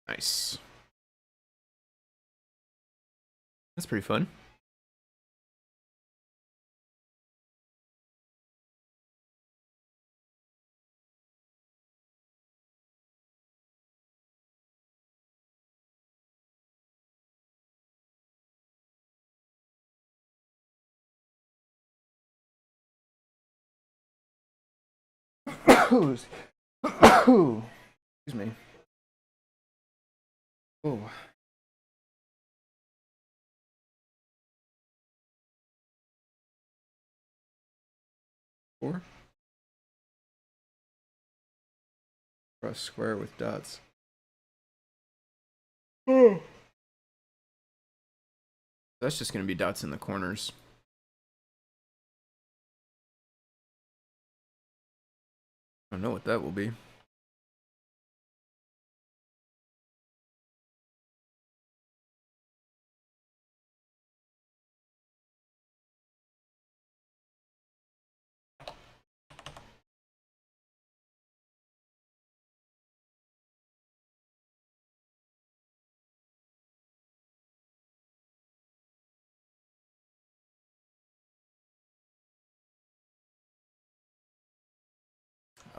Nice. That's pretty fun. Excuse me. Oh. Four. Cross square with dots. Oh. That's just going to be dots in the corners. I don't know what that will be.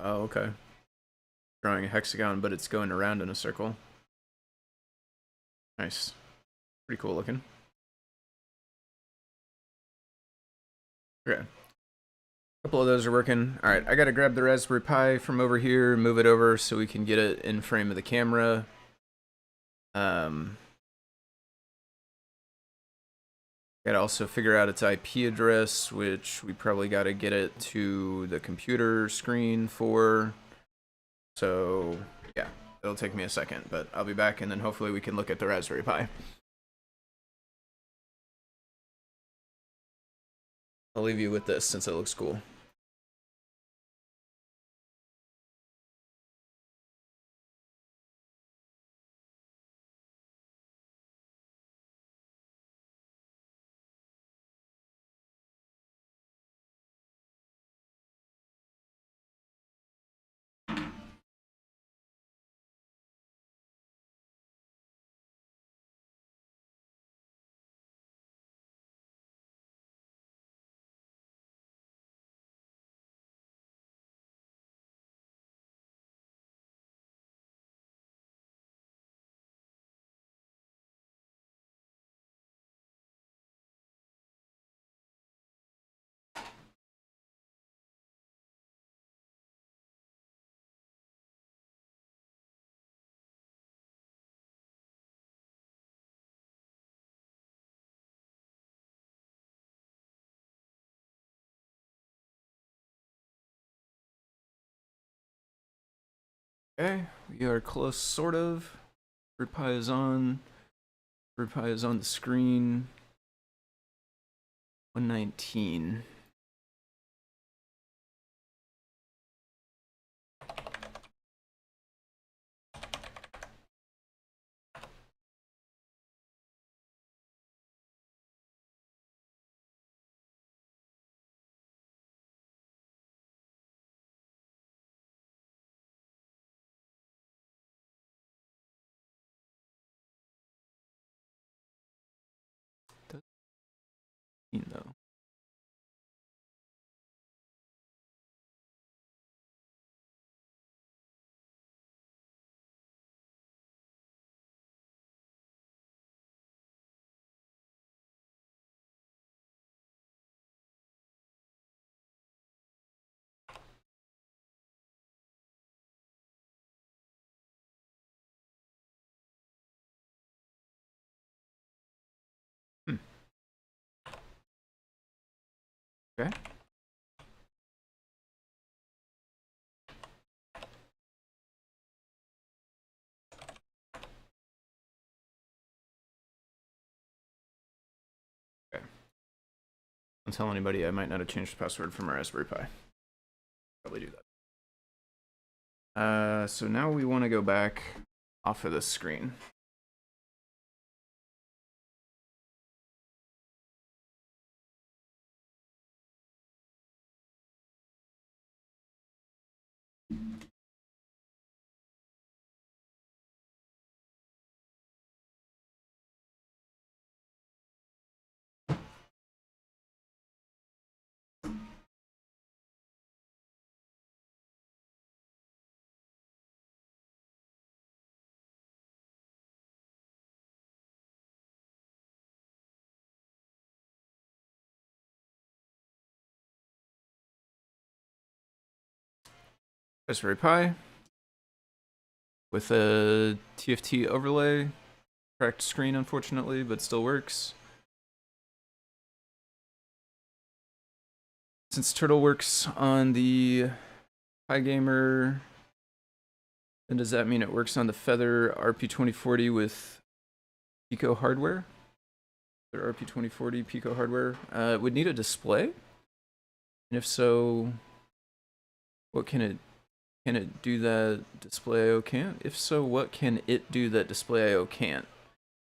Oh, okay. Drawing a hexagon, but it's going around in a circle. Nice. Pretty cool looking. Okay. A couple of those are working. All right, I gotta grab the Raspberry Pi from over here, move it over so we can get it in frame of the camera. Gotta also figure out its IP address, which we probably gotta get it to the computer screen for. So yeah, it'll take me a second, but I'll be back and then hopefully we can look at the Raspberry Pi. I'll leave you with this since it looks cool. Okay, we are close, sort of. CircuitPy is on. CircuitPy is on the screen. 119. Though. Okay. Okay. Don't tell anybody. I might not have changed the password from our Raspberry Pi. Probably do that. So now we want to go back off of the screen. Raspberry Pi with a TFT overlay. Cracked screen, unfortunately, but still works. Since Turtle works on the PyGamer, then does that mean it works on the Feather RP2040 with Pico hardware? Feather RP2040 Pico hardware. It would need a display. And if so, what can it do that DisplayIO can't? If so, what can it do that DisplayIO can't?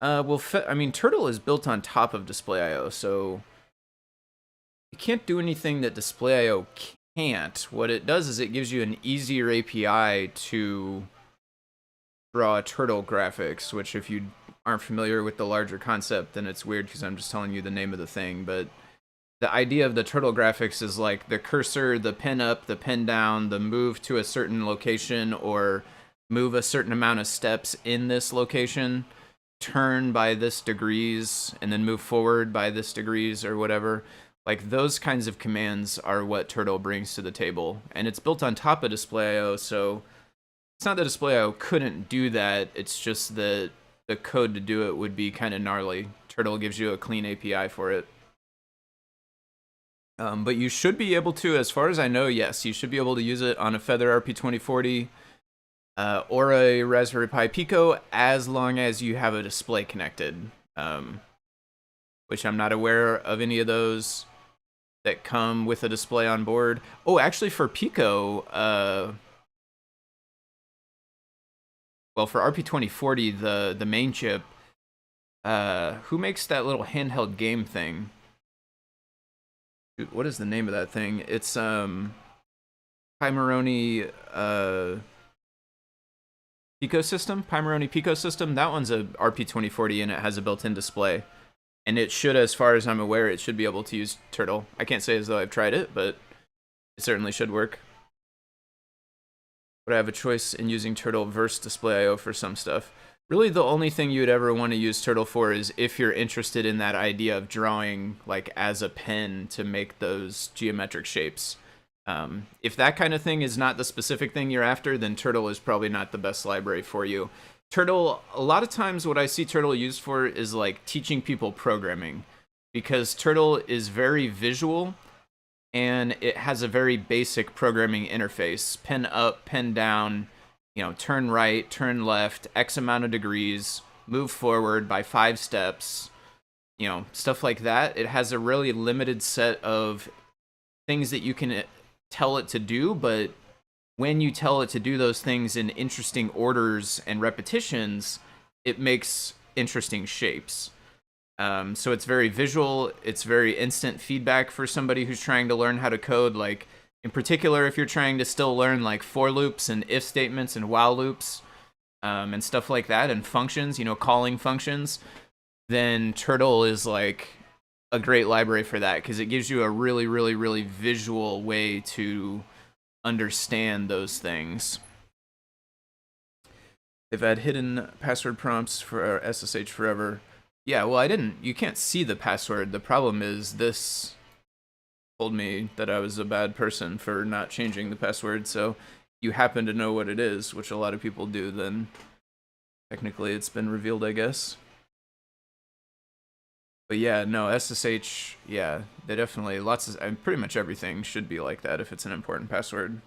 Well, I mean, Turtle is built on top of DisplayIO, so it can't do anything that DisplayIO can't. What it does is it gives you an easier API to draw Turtle graphics, which if you aren't familiar with the larger concept, then it's weird because I'm just telling you the name of the thing, but the idea of the Turtle graphics is like the cursor, the pen up, the pen down, the move to a certain location, or move a certain amount of steps in this location, turn by this degrees, and then move forward by this degrees or whatever. Like those kinds of commands are what Turtle brings to the table. And it's built on top of DisplayIO, so it's not that DisplayIO couldn't do that, it's just that the code to do it would be kind of gnarly. Turtle gives you a clean API for it. But you should be able to, as far as I know, yes, you should be able to use it on a Feather RP2040 or a Raspberry Pi Pico as long as you have a display connected, which I'm not aware of any of those that come with a display on board. Oh, actually for Pico, well, for RP2040, the main chip, who makes that little handheld game thing? What is the name of that thing? It's Pimoroni Pico System. Pimoroni Pico System. That one's a RP2040 and it has a built-in display. And it should, as far as I'm aware, it should be able to use Turtle. I can't say as though I've tried it, but it certainly should work. But I have a choice in using Turtle versus DisplayIO for some stuff. Really, the only thing you would ever want to use Turtle for is if you're interested in that idea of drawing like as a pen to make those geometric shapes. If that kind of thing is not the specific thing you're after, then Turtle is probably not the best library for you. Turtle, a lot of times what I see Turtle used for is like teaching people programming, because Turtle is very visual and it has a very basic programming interface. Pen up, pen down, turn right, turn left, X amount of degrees, move forward by 5 steps, stuff like that. It has a really limited set of things that you can tell it to do, but when you tell it to do those things in interesting orders and repetitions, it makes interesting shapes. So it's very visual. It's very instant feedback for somebody who's trying to learn how to code. Like, in particular, if you're trying to still learn like for loops and if statements and while loops and stuff like that, and functions, calling functions, then Turtle is like a great library for that because it gives you a really, really, really visual way to understand those things. They've had hidden password prompts for SSH forever. Yeah, well, you can't see the password. The problem is this told me that I was a bad person for not changing the password, so you happen to know what it is, which a lot of people do, then technically it's been revealed, I guess. But yeah, no, SSH, yeah, they definitely, pretty much everything should be like that if it's an important password.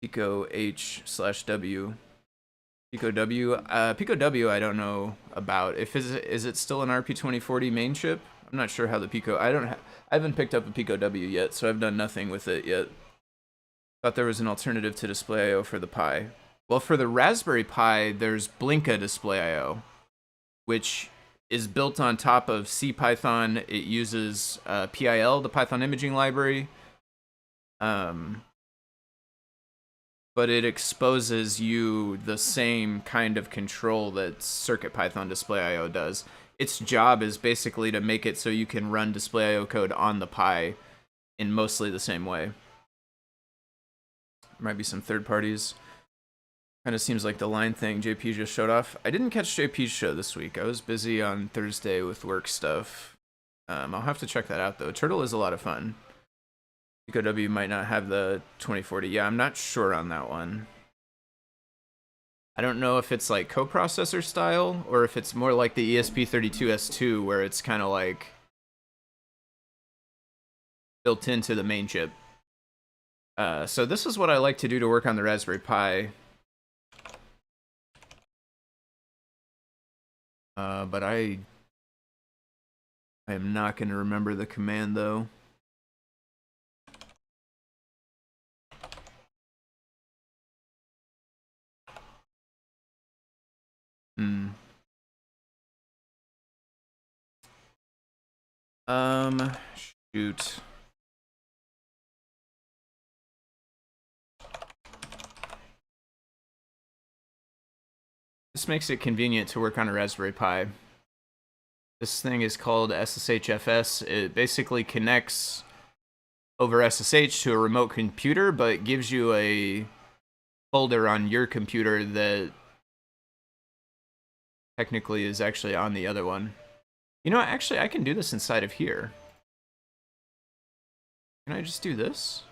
Pico H/W. Pico W. Pico W I don't know about. Is it still an RP2040 main chip? I'm not sure how the Pico, I haven't picked up a Pico W yet, so I've done nothing with it yet. Thought there was an alternative to DisplayIO for the Pi. Well, for the Raspberry Pi, there's Blinka DisplayIO, which is built on top of CPython. It uses PIL, the Python imaging library, but it exposes you the same kind of control that CircuitPython DisplayIO does. Its job is basically to make it so you can run DisplayIO code on the Pi in mostly the same way. Might be some third parties. Kind of seems like the line thing JP just showed off. I didn't catch JP's show this week. I was busy on Thursday with work stuff. I'll have to check that out, though. Turtle is a lot of fun. Pico W might not have the 2040. Yeah, I'm not sure on that one. I don't know if it's like coprocessor style or if it's more like the ESP32S2 where it's kind of like built into the main chip. So this is what I like to do to work on the Raspberry Pi. But I am not going to remember the command, though. Shoot. This makes it convenient to work on a Raspberry Pi. This thing is called SSHFS. It basically connects over SSH to a remote computer, but gives you a folder on your computer that technically is actually on the other one. Actually, I can do this inside of here. Can I just do this?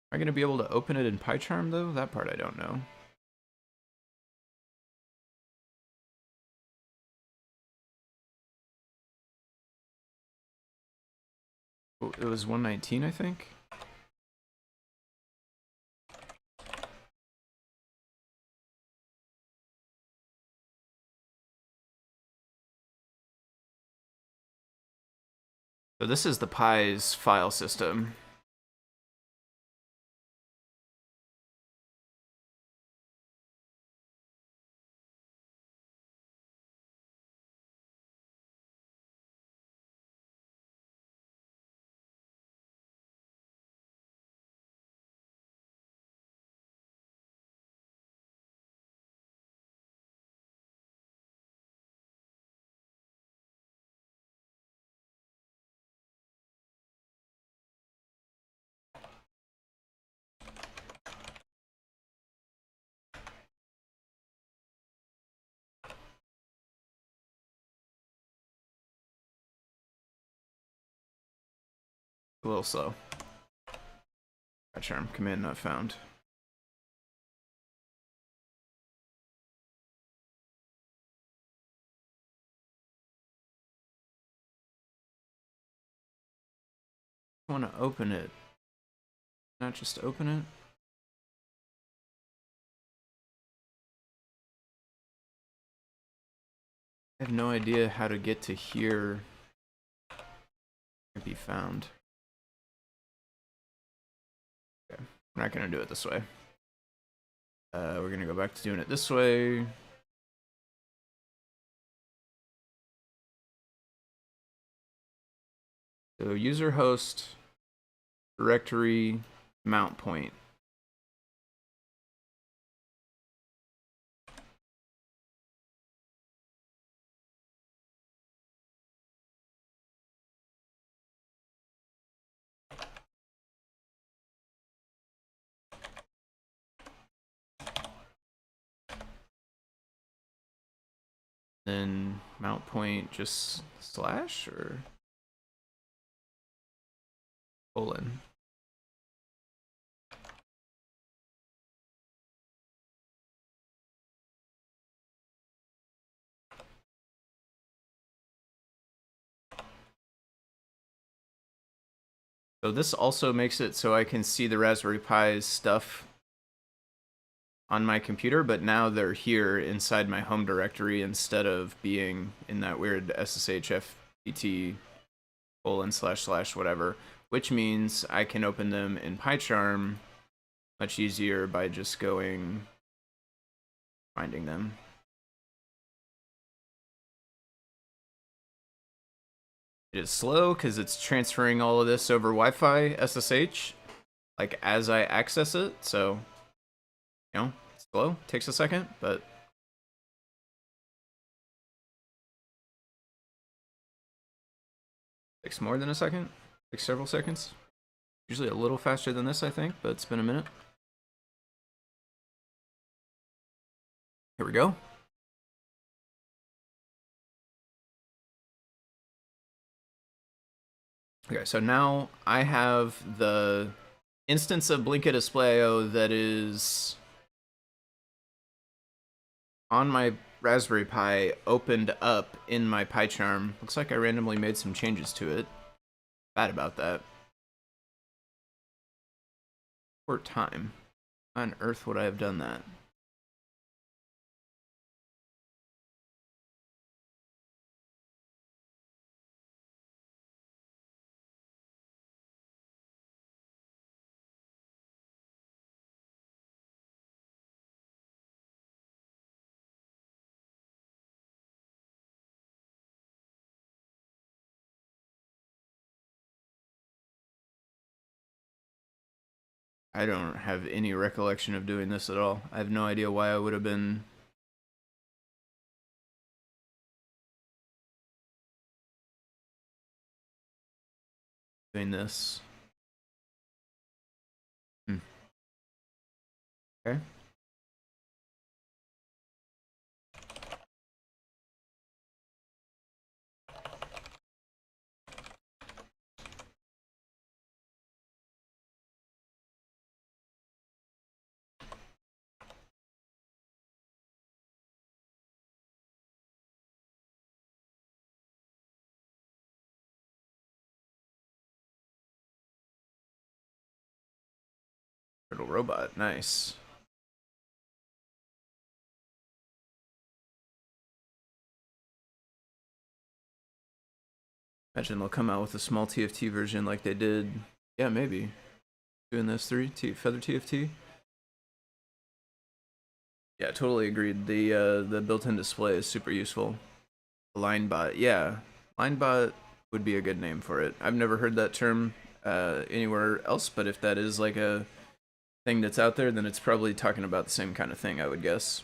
Am I going to be able to open it in PyCharm, though? That part I don't know. It was 119, I think. So this is the Pi's file system. A little slow. PyCharm command not found. I want to open it. Not just open it. I have no idea how to get to here. Can't be found. Okay, we're not gonna do it this way. We're gonna go back to doing it this way. So user host directory mount point. Then mount point just slash or colon. So this also makes it so I can see the Raspberry Pi's stuff on my computer, but now they're here inside my home directory instead of being in that weird sshfpt / whatever, which means I can open them in PyCharm much easier by just finding them. It is slow because it's transferring all of this over Wi-Fi SSH, like as I access it, so you know, it's slow, takes a second, but takes more than a second, takes several seconds. Usually a little faster than this, I think, but it's been a minute. Here we go. Okay, so now I have the instance of Blinka DisplayIO that is on my Raspberry Pi opened up in my PyCharm. Looks like I randomly made some changes to it. Bad about that. What time on earth would I have done that? I don't have any recollection of doing this at all. I have no idea why I would have been doing this. Okay. Little robot, nice. Imagine they'll come out with a small TFT version like they did. Yeah, maybe. Doing this 3 Feather TFT. Yeah, totally agreed. The built-in display is super useful. Linebot, yeah. Linebot would be a good name for it. I've never heard that term anywhere else, but if that is like a thing that's out there, then it's probably talking about the same kind of thing, I would guess.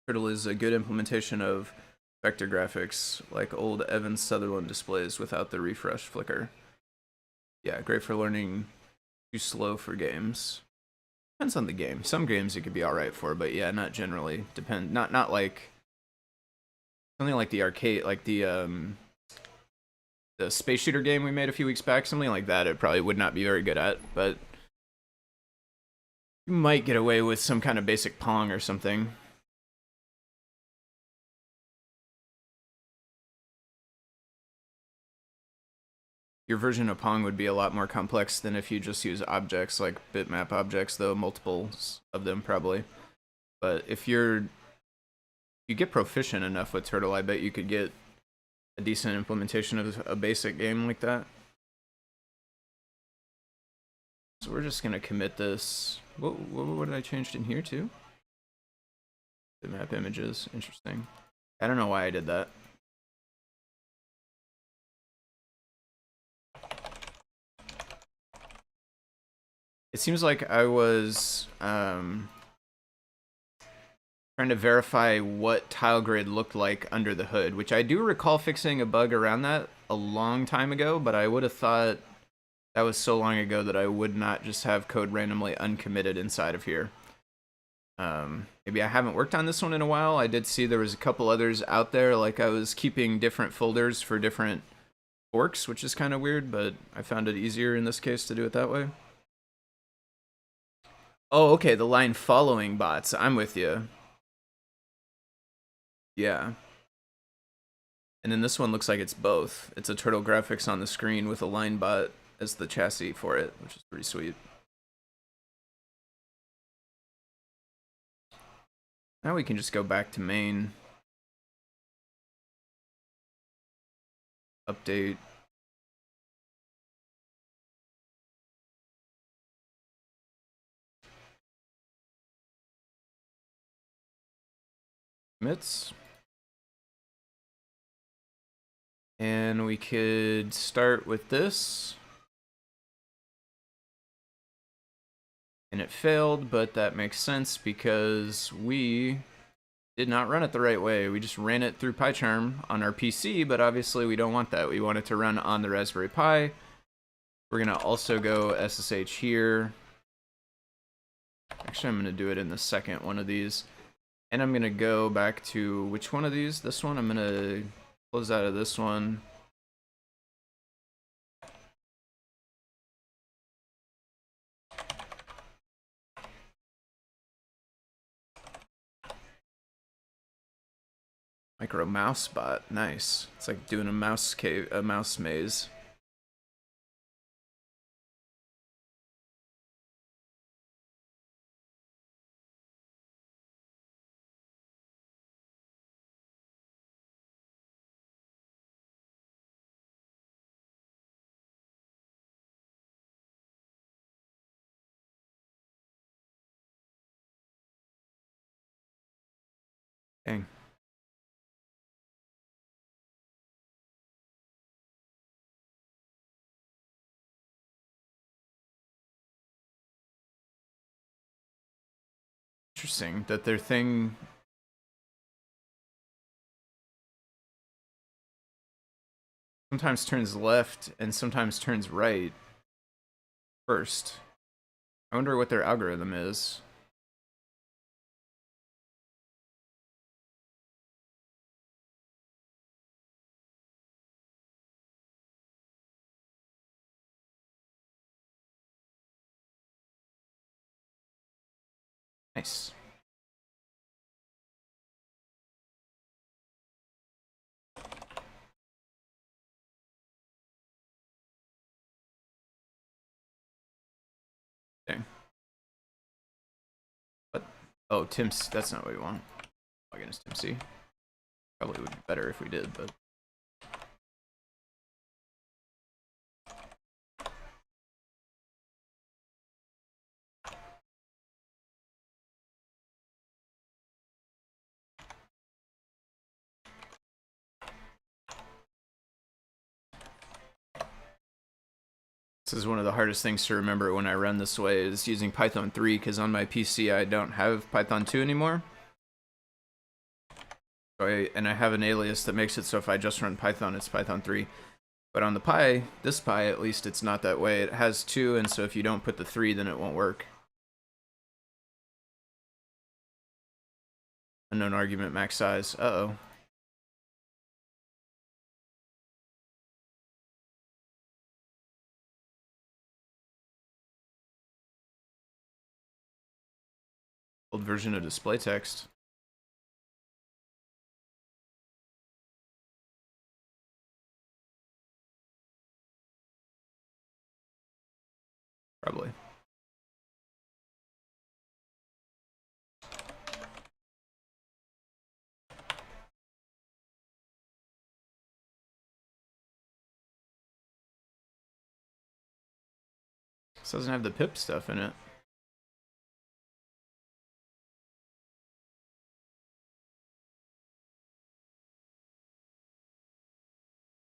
Turtle is a good implementation of vector graphics, like old Evans Sutherland displays without the refresh flicker. Yeah, great for learning too slow for games. Depends on the game. Some games it could be alright for, but yeah, not generally. Not like something like the arcade, like the space shooter game we made a few weeks back, something like that it probably would not be very good at, but you might get away with some kind of basic Pong or something. your version of Pong would be a lot more complex than if you just use objects like bitmap objects, though multiples of them probably. But if you get proficient enough with Turtle, I bet you could get a decent implementation of a basic game like that. So we're just gonna commit this. What did I change in here too? Bitmap images, interesting. I don't know why I did that. It seems like I was trying to verify what tile grid looked like under the hood, which I do recall fixing a bug around that a long time ago, but I would have thought that was so long ago that I would not just have code randomly uncommitted inside of here. Maybe I haven't worked on this one in a while. I did see there was a couple others out there, like I was keeping different folders for different forks, which is kind of weird, but I found it easier in this case to do it that way. Oh, okay, the line following bots. I'm with you. Yeah. And then this one looks like it's both. It's a turtle graphics on the screen with a line bot as the chassis for it, which is pretty sweet. Now we can just go back to main. Update. Commits. And we could start with this. And it failed, but that makes sense because we did not run it the right way. We just ran it through PyCharm on our PC, but obviously we don't want that. We want it to run on the Raspberry Pi. We're gonna also go SSH here. Actually, I'm gonna do it in the second one of these. And I'm gonna go back to, which one of these? This one? I'm gonna close out of this one. Micro mouse bot, nice. It's like doing a mouse maze. Dang. Interesting that their thing sometimes turns left and sometimes turns right first. I wonder what their algorithm is. Nice. Dang. What? Oh, Tim's. That's not what we want. Login as Tim C. Probably would be better if we did, but. This is one of the hardest things to remember when I run this way is using Python 3, because on my PC I don't have Python 2 anymore. So I have an alias that makes it so if I just run Python, it's Python 3. But on the Pi, this Pi at least, it's not that way. It has 2, and so if you don't put the 3, then it won't work. Unknown argument max size. Uh-oh. Old version of display text. Probably. This doesn't have the pip stuff in it.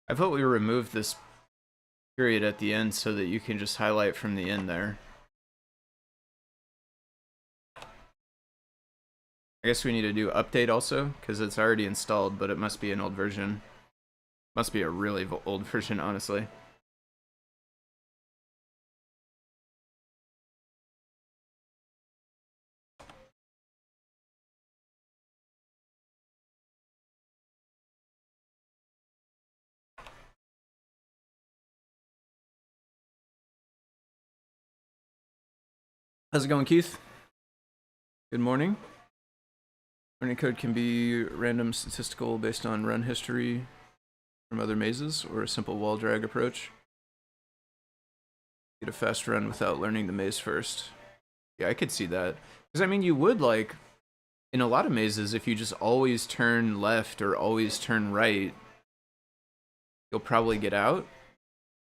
I thought we removed this period at the end so that you can just highlight from the end there. I guess we need to do update also, because it's already installed, but it must be an old version. Must be a really old version, honestly. How's it going, Keith? Good morning. Running code can be random statistical based on run history from other mazes, or a simple wall drag approach. Get a fast run without learning the maze first. Yeah, I could see that. Because, I mean, you would, like, in a lot of mazes, if you just always turn left or always turn right, you'll probably get out.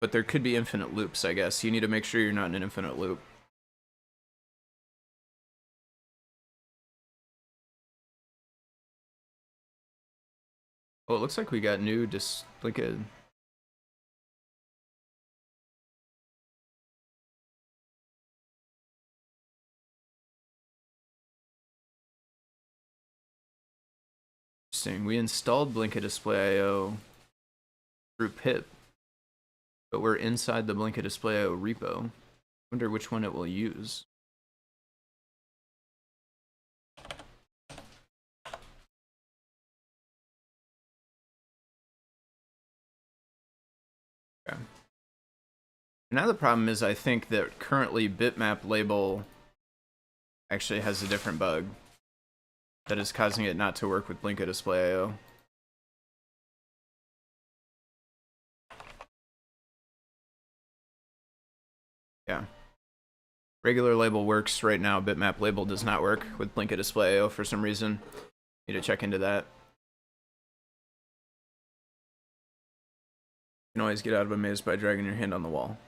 But there could be infinite loops, I guess. You need to make sure you're not in an infinite loop. Oh, it looks like we got new interesting. We installed Blinka DisplayIO through pip, but we're inside the Blinka DisplayIO repo. Wonder which one it will use. Okay. Now the problem is I think that currently bitmap label actually has a different bug that is causing it not to work with Blinka DisplayIO. Yeah. Regular label works right now, bitmap label does not work with Blinka DisplayIO for some reason. Need to check into that. You can always get out of a maze by dragging your hand on the wall.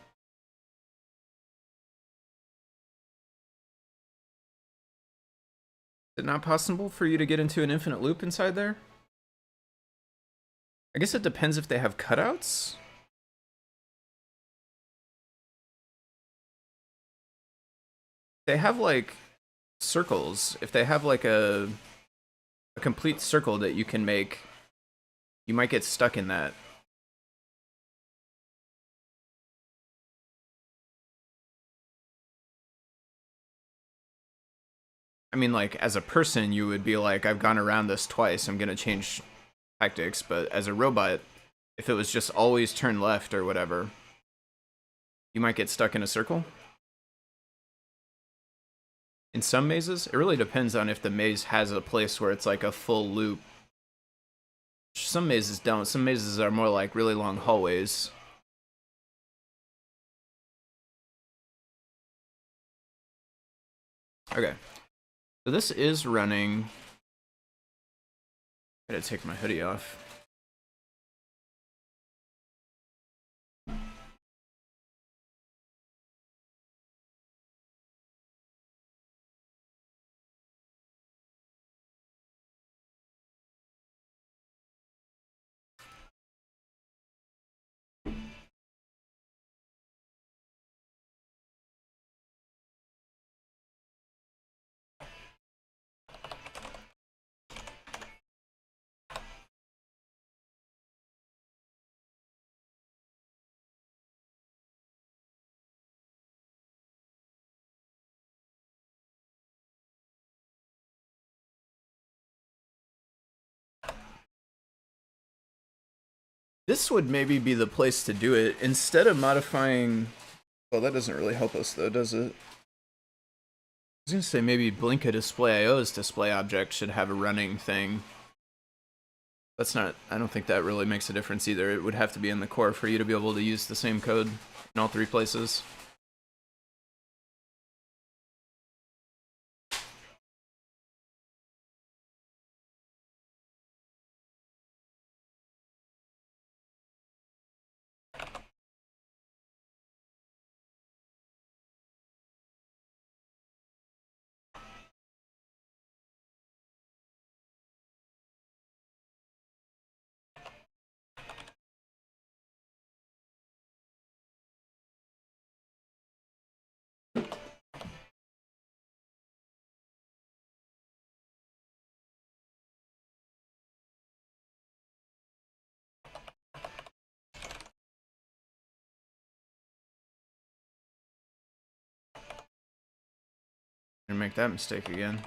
Is it not possible for you to get into an infinite loop inside there? I guess it depends if they have cutouts. They have like circles. If they have like a complete circle that you can make, you might get stuck in that. I mean, like, as a person, you would be like, I've gone around this twice, I'm gonna change tactics, but as a robot, if it was just always turn left or whatever, you might get stuck in a circle. In some mazes, it really depends on if the maze has a place where it's like a full loop. Some mazes don't. Some mazes are more like really long hallways. Okay. So this is running. I gotta take my hoodie off. This would maybe be the place to do it. Instead of modifying... Well, that doesn't really help us, though, does it? I was gonna say maybe Blinka DisplayIO's display object should have a running thing. That's not... I don't think that really makes a difference either. It would have to be in the core for you to be able to use the same code in all three places. Gonna make that mistake again.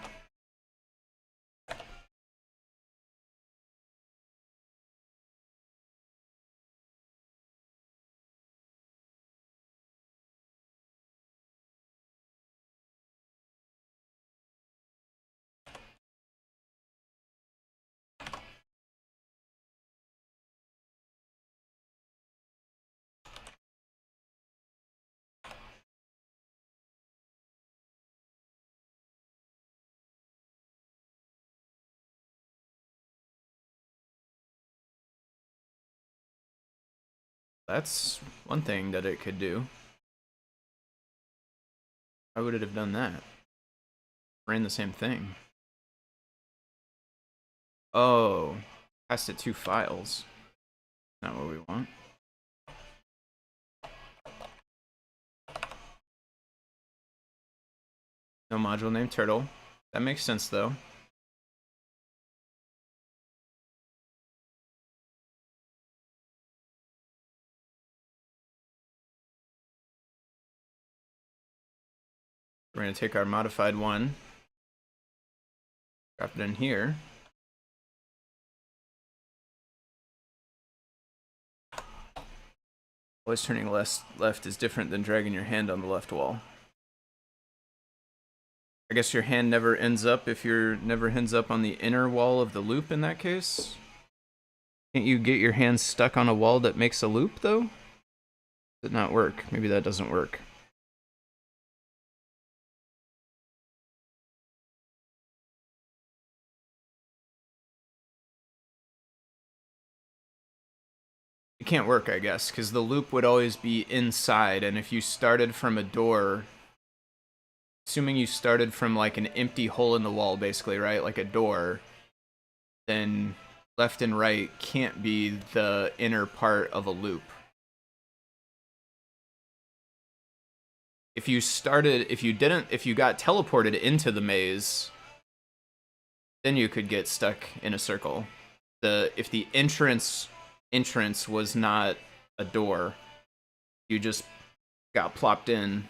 That's one thing that it could do. Why would it have done that? Ran the same thing. Oh, passed it 2 files. Not what we want. No module named turtle. That makes sense though. We're going to take our modified one, drop it in here. Always turning left is different than dragging your hand on the left wall. I guess your hand never ends up if you're never ends up on the inner wall of the loop in that case. Can't you get your hand stuck on a wall that makes a loop though? Does it not work? Maybe that doesn't work. It can't work, I guess, because the loop would always be inside, and if you started from a door, assuming you started from like an empty hole in the wall, basically, right? Like a door, then left and right can't be the inner part of a loop. If you got teleported into the maze, then you could get stuck in a circle. If the entrance was not a door, you just got plopped in,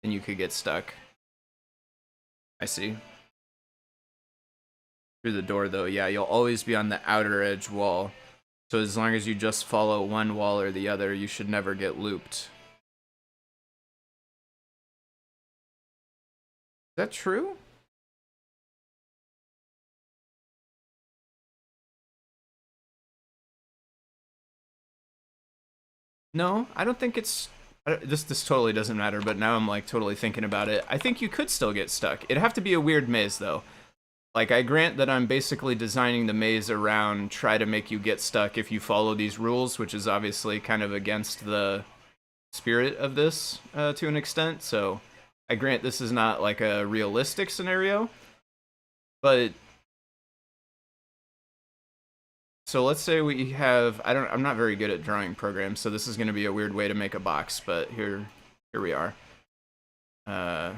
then you could get stuck. I see. Through the door though, yeah, you'll always be on the outer edge wall. So as long as you just follow one wall or the other, you should never get looped. Is that true? No, I don't think it's... This totally doesn't matter, but now I'm like totally thinking about it. I think you could still get stuck. It'd have to be a weird maze though. Like, I grant that I'm basically designing the maze around try to make you get stuck if you follow these rules, which is obviously kind of against the spirit of this to an extent. So I grant this is not like a realistic scenario, but so let's say we have, I'm not very good at drawing programs, so this is going to be a weird way to make a box, but here we are. So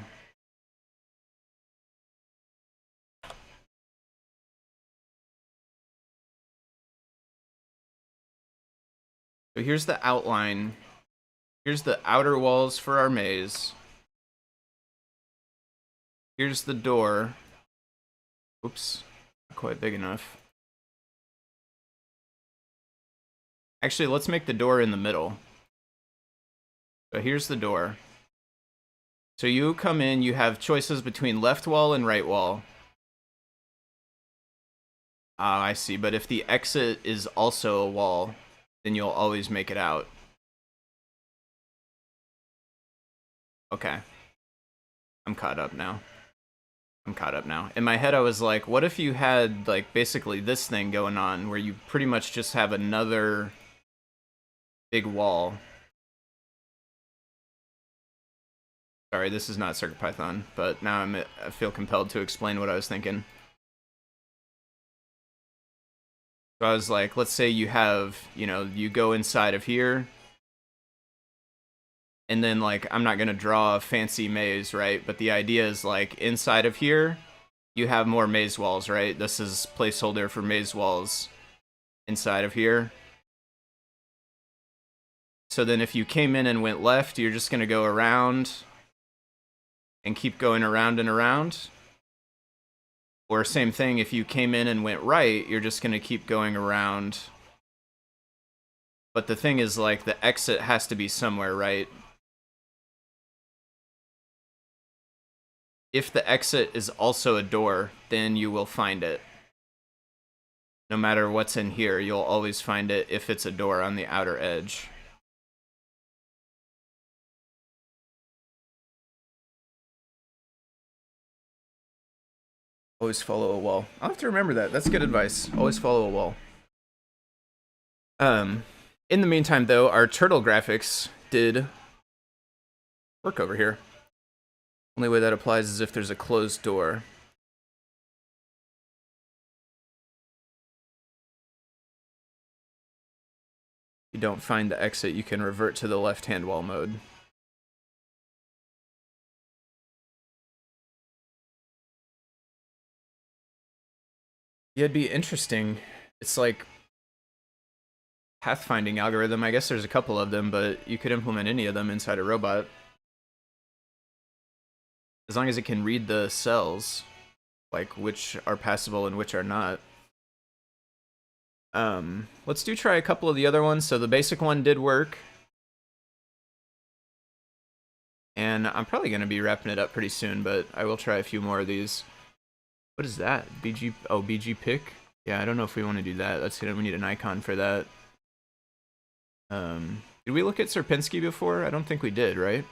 here's the outline. Here's the outer walls for our maze. Here's the door. Oops, not quite big enough. Actually, let's make the door in the middle. So here's the door. So you come in, you have choices between left wall and right wall. Ah, I see, but if the exit is also a wall, then you'll always make it out. Okay. I'm caught up now. In my head, I was like, what if you had, like, basically this thing going on, where you pretty much just have another big wall. Sorry, this is not CircuitPython, but now I feel compelled to explain what I was thinking. So I was like, let's say you have, you go inside of here, and then, like, I'm not going to draw a fancy maze, right? But the idea is, like, inside of here, you have more maze walls, right? This is placeholder for maze walls inside of here. So then if you came in and went left, you're just going to go around, and keep going around and around. Or same thing, if you came in and went right, you're just going to keep going around. But the thing is, like, the exit has to be somewhere, right? If the exit is also a door, then you will find it. No matter what's in here, you'll always find it if it's a door on the outer edge. Always follow a wall. I'll have to remember that. That's good advice. Always follow a wall. In the meantime, though, our turtle graphics did work over here. Only way that applies is if there's a closed door. If you don't find the exit, you can revert to the left-hand wall mode. Yeah, it'd be interesting. It's like pathfinding algorithm. I guess there's a couple of them, but you could implement any of them inside a robot. As long as it can read the cells, like which are passable and which are not. Let's try a couple of the other ones. So the basic one did work. And I'm probably going to be wrapping it up pretty soon, but I will try a few more of these. What is that? BG pick? Yeah, I don't know if we want to do that. We need an icon for that. Did we look at Sierpinski before? I don't think we did, right?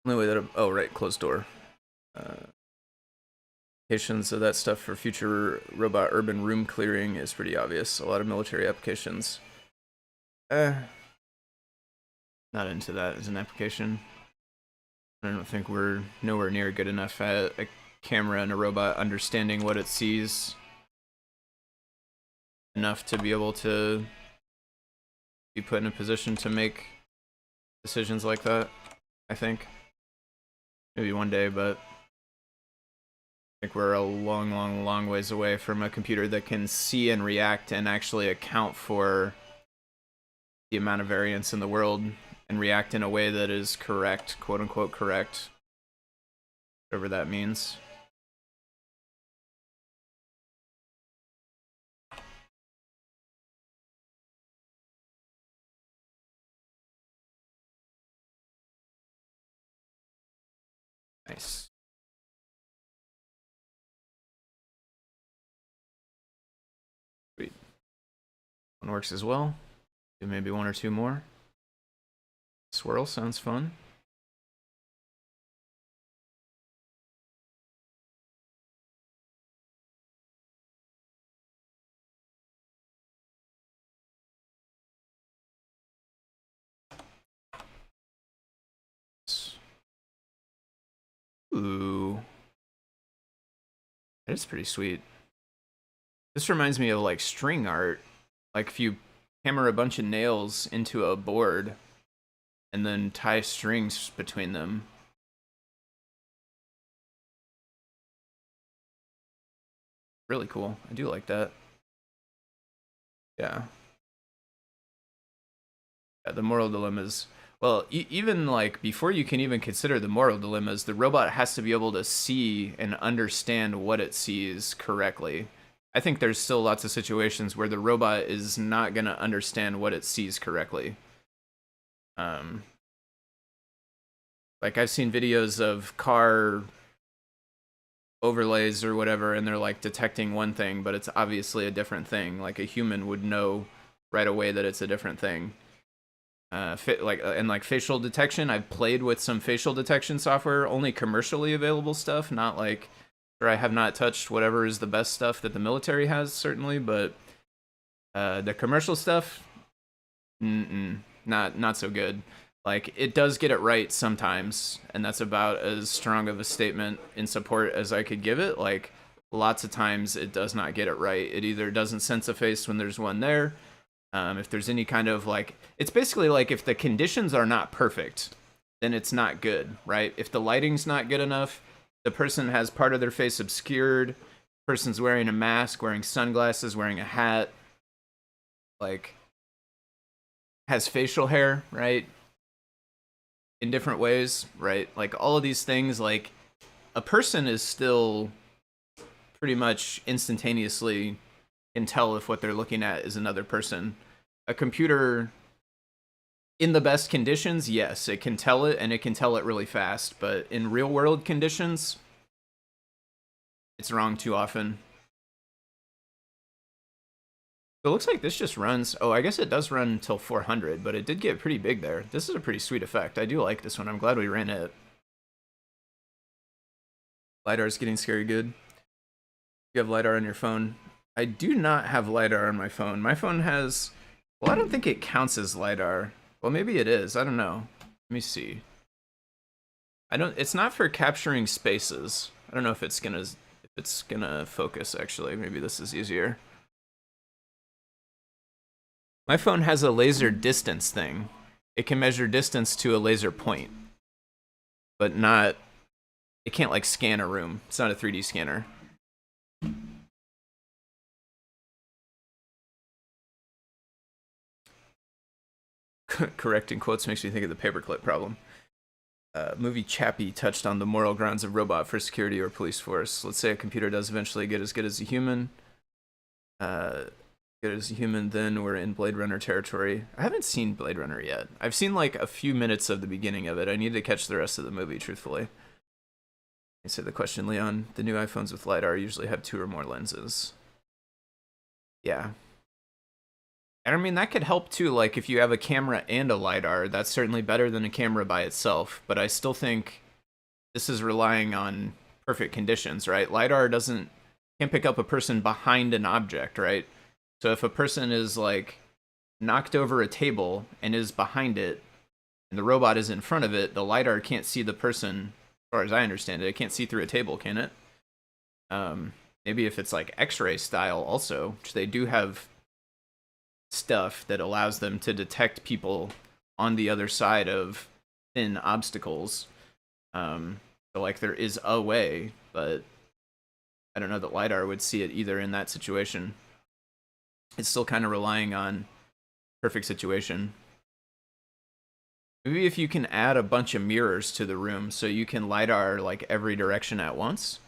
Only way that oh right, closed door. Applications of that stuff for future robot urban room clearing is pretty obvious. A lot of military applications. Not into that as an application. I don't think we're nowhere near good enough at a camera and a robot understanding what it sees enough to be able to be put in a position to make decisions like that, I think. Maybe one day, but I think we're a long ways away from a computer that can see and react and actually account for the amount of variance in the world and react in a way that is correct, quote unquote correct, whatever that means. Nice. Sweet. One works as well. Do maybe one or two more. Swirl sounds fun. Ooh. That is pretty sweet. This reminds me of like string art. Like if you hammer a bunch of nails into a board and then tie strings between them. Really cool. I do like that. Yeah. Yeah, the moral dilemmas. Well, even like before you can even consider the moral dilemmas, the robot has to be able to see and understand what it sees correctly. I think there's still lots of situations where the robot is not going to understand what it sees correctly. Like I've seen videos of car overlays or whatever, and they're like detecting one thing, but it's obviously a different thing. Like a human would know right away that it's a different thing. And facial detection, I've played with some facial detection software, only commercially available stuff, not like, or I have not touched whatever is the best stuff that the military has, certainly, but the commercial stuff, not so good. Like, it does get it right sometimes, and that's about as strong of a statement in support as I could give it. Like, lots of times it does not get it right. It either doesn't sense a face when there's one there. If there's any kind of like, it's basically like if the conditions are not perfect, then it's not good, right? If the lighting's not good enough, the person has part of their face obscured, person's wearing a mask, wearing sunglasses, wearing a hat, like has facial hair, right? In different ways, right? Like all of these things, like a person is still pretty much instantaneously can tell if what they're looking at is another person. A computer, in the best conditions, yes, it can tell it, and it can tell it really fast, but in real world conditions, it's wrong too often. It looks like this just runs, oh, I guess it does run until 400, but it did get pretty big there. This is a pretty sweet effect. I do like this one. I'm glad we ran it. LiDAR's getting scary good. You have LiDAR on your phone. I do not have LiDAR on my phone. My phone has, well, I don't think it counts as LiDAR. Well, maybe it is. I don't know. Let me see. It's not for capturing spaces. I don't know if it's gonna focus actually. Maybe this is easier. My phone has a laser distance thing. It can measure distance to a laser point, but not, it can't like scan a room. It's not a 3D scanner. Correcting quotes makes me think of the paperclip problem. Movie Chappie touched on the moral grounds of robot for security or police force. Let's say a computer does eventually get as good as a human. Good as a human, then we're in Blade Runner territory. I haven't seen Blade Runner yet. I've seen like a few minutes of the beginning of it. I need to catch the rest of the movie, truthfully. Answer the question, Leon. The new iPhones with LiDAR usually have 2 or more lenses. Yeah. And I mean, that could help too. Like, if you have a camera and a LiDAR, that's certainly better than a camera by itself. But I still think this is relying on perfect conditions, right? LiDAR can't pick up a person behind an object, right? So if a person is like knocked over a table and is behind it, and the robot is in front of it, the LiDAR can't see the person, as far as I understand it. It can't see through a table, can it? Maybe if it's like X-ray style also, which they do have stuff that allows them to detect people on the other side of thin obstacles. So like there is a way, but I don't know that LiDAR would see it either in that situation. It's still kind of relying on perfect situation. Maybe if you can add a bunch of mirrors to the room so you can LiDAR like every direction at once.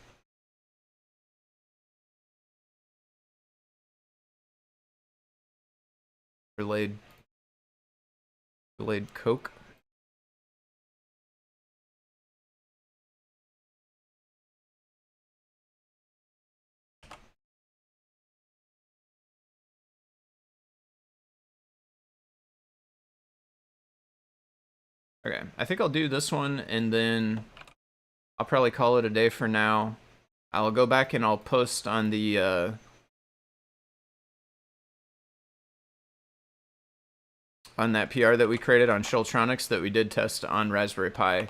Relayed Coke. Okay, I think I'll do this one, and then I'll probably call it a day for now. I'll go back and I'll post on the on that PR that we created on Shultronics that we did test on Raspberry Pi,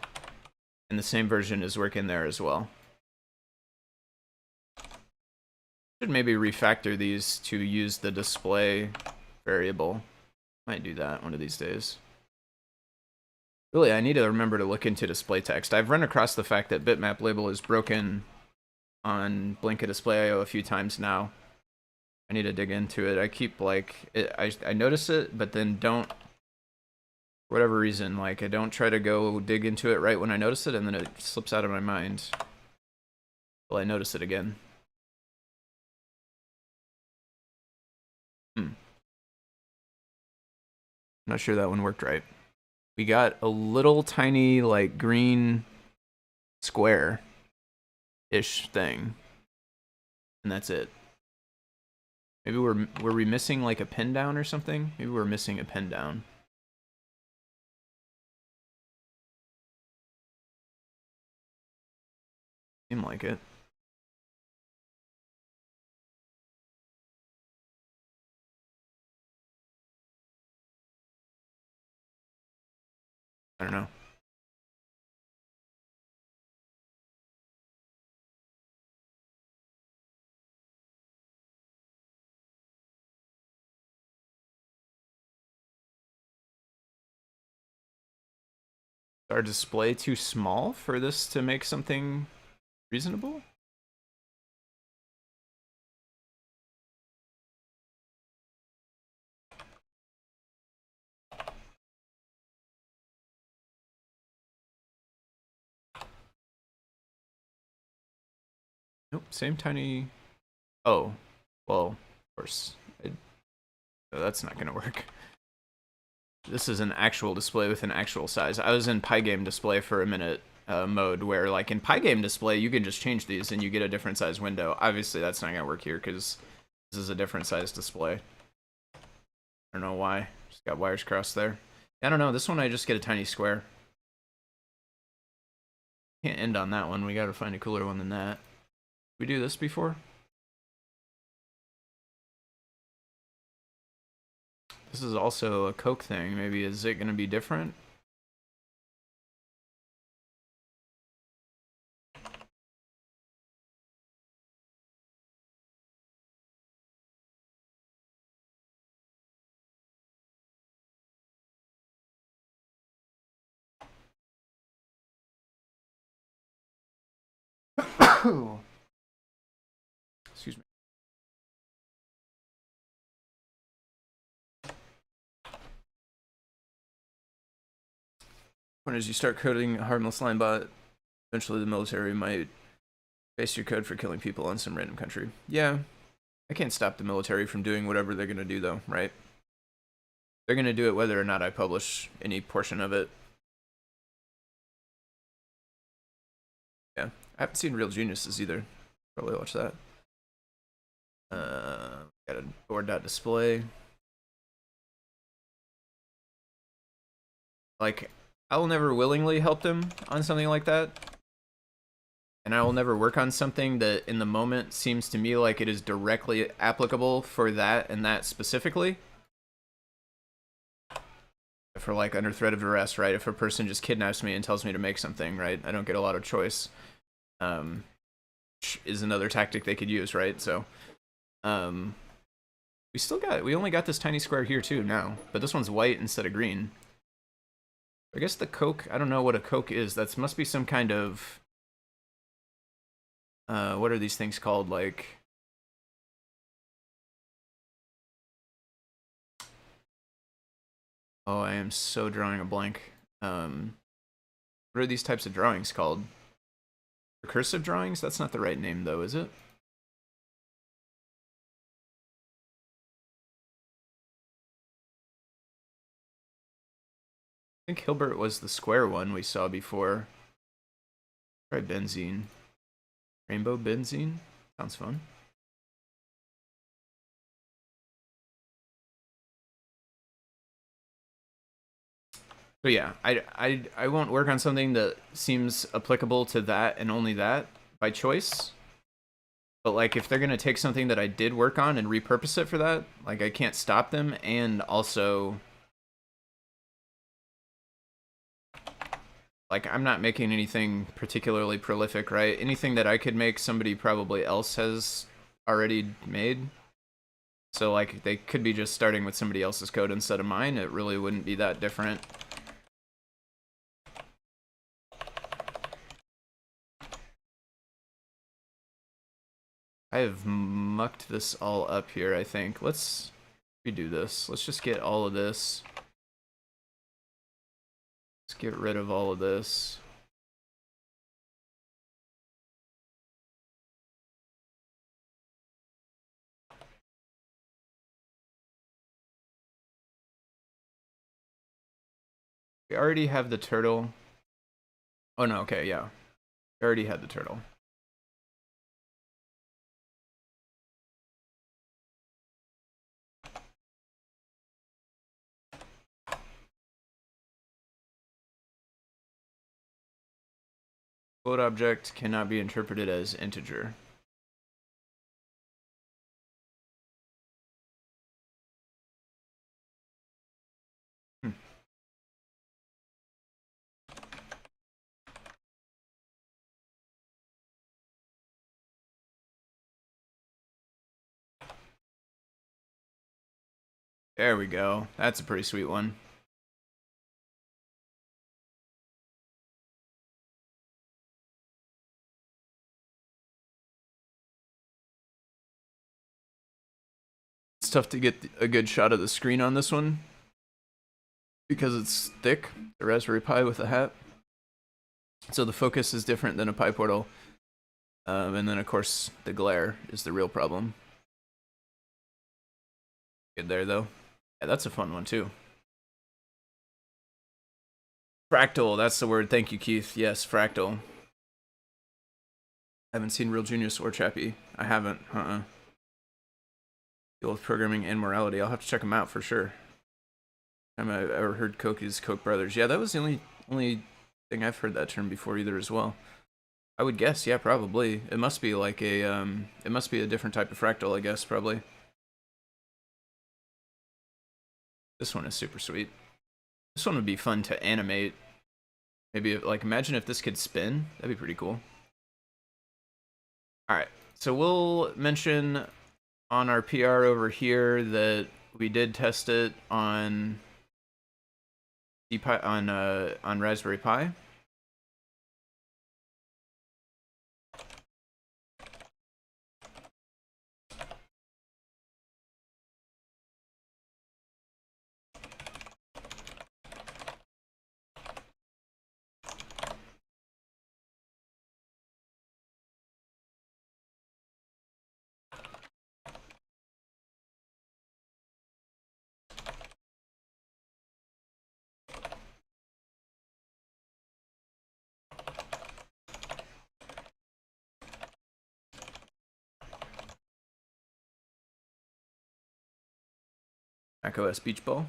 and the same version is working there as well. Should maybe refactor these to use the display variable. Might do that one of these days. Really, I need to remember to look into display text. I've run across the fact that bitmap label is broken on Blinka DisplayIO a few times now. I need to dig into it. I keep like I notice it, but then don't, for whatever reason, like I don't try to go dig into it right when I notice it, and then it slips out of my mind. Well, I notice it again. Not sure that one worked right. We got a little tiny like green square ish thing, and that's it. Maybe were we missing like a pin down or something? Maybe we're missing a pin down. Seemed like it. I don't know. Is our display too small for this to make something reasonable? Nope, same tiny... Oh, well, of course. That's not gonna work. This is an actual display with an actual size. I was in Pygame display for a minute mode where, like, in Pygame display, you can just change these and you get a different size window. Obviously, that's not gonna work here because this is a different size display. I don't know why. Just got wires crossed there. I don't know. This one I just get a tiny square. Can't end on that one. We gotta find a cooler one than that. We do this before? This is also a Coke thing. Maybe is it gonna be different? Excuse me. When as you start coding a harmless line bot, eventually the military might base your code for killing people in some random country. Yeah, I can't stop the military from doing whatever they're gonna do though, right? They're gonna do it whether or not I publish any portion of it. Yeah, I haven't seen Real Geniuses either. Probably watch that. Got a board.display. Like, I will never willingly help them on something like that. And I will never work on something that in the moment seems to me like it is directly applicable for that and that specifically. For like under threat of arrest, right? If a person just kidnaps me and tells me to make something, right? I don't get a lot of choice. Which is another tactic they could use, right? So, we only got this tiny square here too now, but this one's white instead of green. I guess the Coke, I don't know what a Coke is. That must be some kind of, what are these things called? Like, oh, I am so drawing a blank. What are these types of drawings called? Recursive drawings? That's not the right name though, is it? I think Hilbert was the square one we saw before. Try benzene. Rainbow benzene? Sounds fun. But yeah, I won't work on something that seems applicable to that and only that by choice. But like if they're gonna take something that I did work on and repurpose it for that, like I can't stop them, and also like I'm not making anything particularly prolific, right? Anything that I could make, somebody probably else has already made. So like they could be just starting with somebody else's code instead of mine. It really wouldn't be that different. I have mucked this all up here, I think. Let's redo this. Let's just get all of this. Let's get rid of all of this. We already have the turtle. Oh no, okay, yeah. We already had the turtle. Float object cannot be interpreted as integer. There we go. That's a pretty sweet one. It's tough to get a good shot of the screen on this one because it's thick, the Raspberry Pi with a hat. So the focus is different than a Pi Portal. And then, of course, the glare is the real problem. Good there, though. Yeah, that's a fun one, too. Fractal, that's the word. Thank you, Keith. Yes, fractal. I haven't seen Real Genius or Chappie. I haven't. Both programming and morality. I'll have to check them out for sure. Time I've ever heard Koch is Koch brothers. Yeah, that was the only thing I've heard that term before either as well. I would guess, yeah, probably. It must be like a it must be a different type of fractal, I guess, probably. This one is super sweet. This one would be fun to animate. Maybe like imagine if this could spin. That'd be pretty cool. All right, so we'll mention on our PR over here that we did test it on Raspberry Pi. macOS Beach Ball.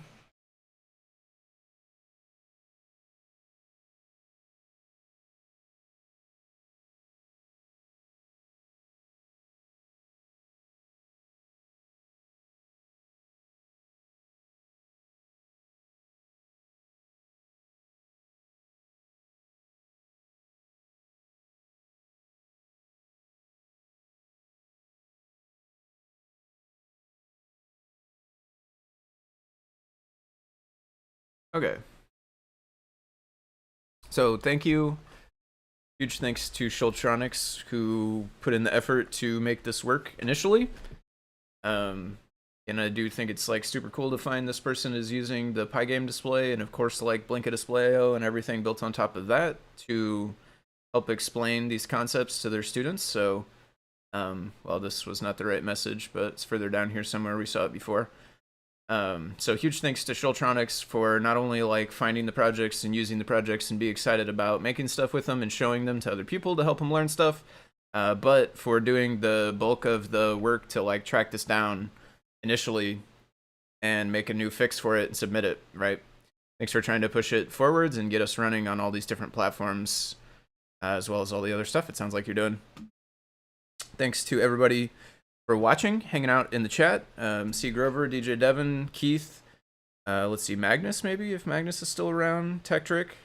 Okay. So thank you. Huge thanks to Schultronics who put in the effort to make this work initially. And I do think it's like super cool to find this person is using the Pygame display and of course like Blinka DisplayIO and everything built on top of that to help explain these concepts to their students. So, well, this was not the right message, but it's further down here somewhere. We saw it before. So huge thanks to Schultronics for not only like finding the projects and using the projects and be excited about making stuff with them and showing them to other people to help them learn stuff, but for doing the bulk of the work to like track this down initially and make a new fix for it and submit it, right? Thanks for trying to push it forwards and get us running on all these different platforms, as well as all the other stuff it sounds like you're doing. Thanks to everybody for watching, hanging out in the chat. C. Grover, DJ Devin, Keith, let's see, Magnus maybe, if Magnus is still around, Tech Trick,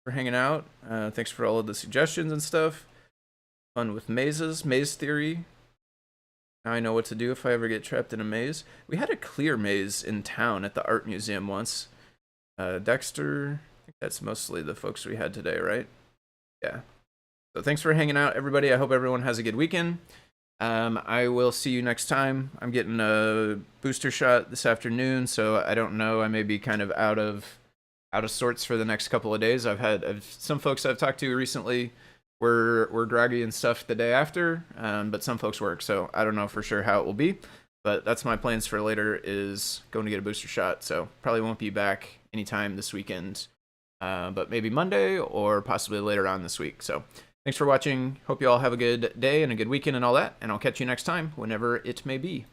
for hanging out. Thanks for all of the suggestions and stuff. Fun with mazes, maze theory. Now I know what to do if I ever get trapped in a maze. We had a clear maze in town at the art museum once. Dexter, I think that's mostly the folks we had today, right? Yeah. So thanks for hanging out, everybody. I hope everyone has a good weekend. I will see you next time. I'm getting a booster shot this afternoon, so I don't know. I may be kind of out of sorts for the next couple of days. I've some folks I've talked to recently were groggy and stuff the day after, but some folks work, so I don't know for sure how it will be. But that's my plans for later, is going to get a booster shot, so probably won't be back anytime this weekend, but maybe Monday or possibly later on this week. So thanks for watching. Hope you all have a good day and a good weekend and all that, and I'll catch you next time, whenever it may be.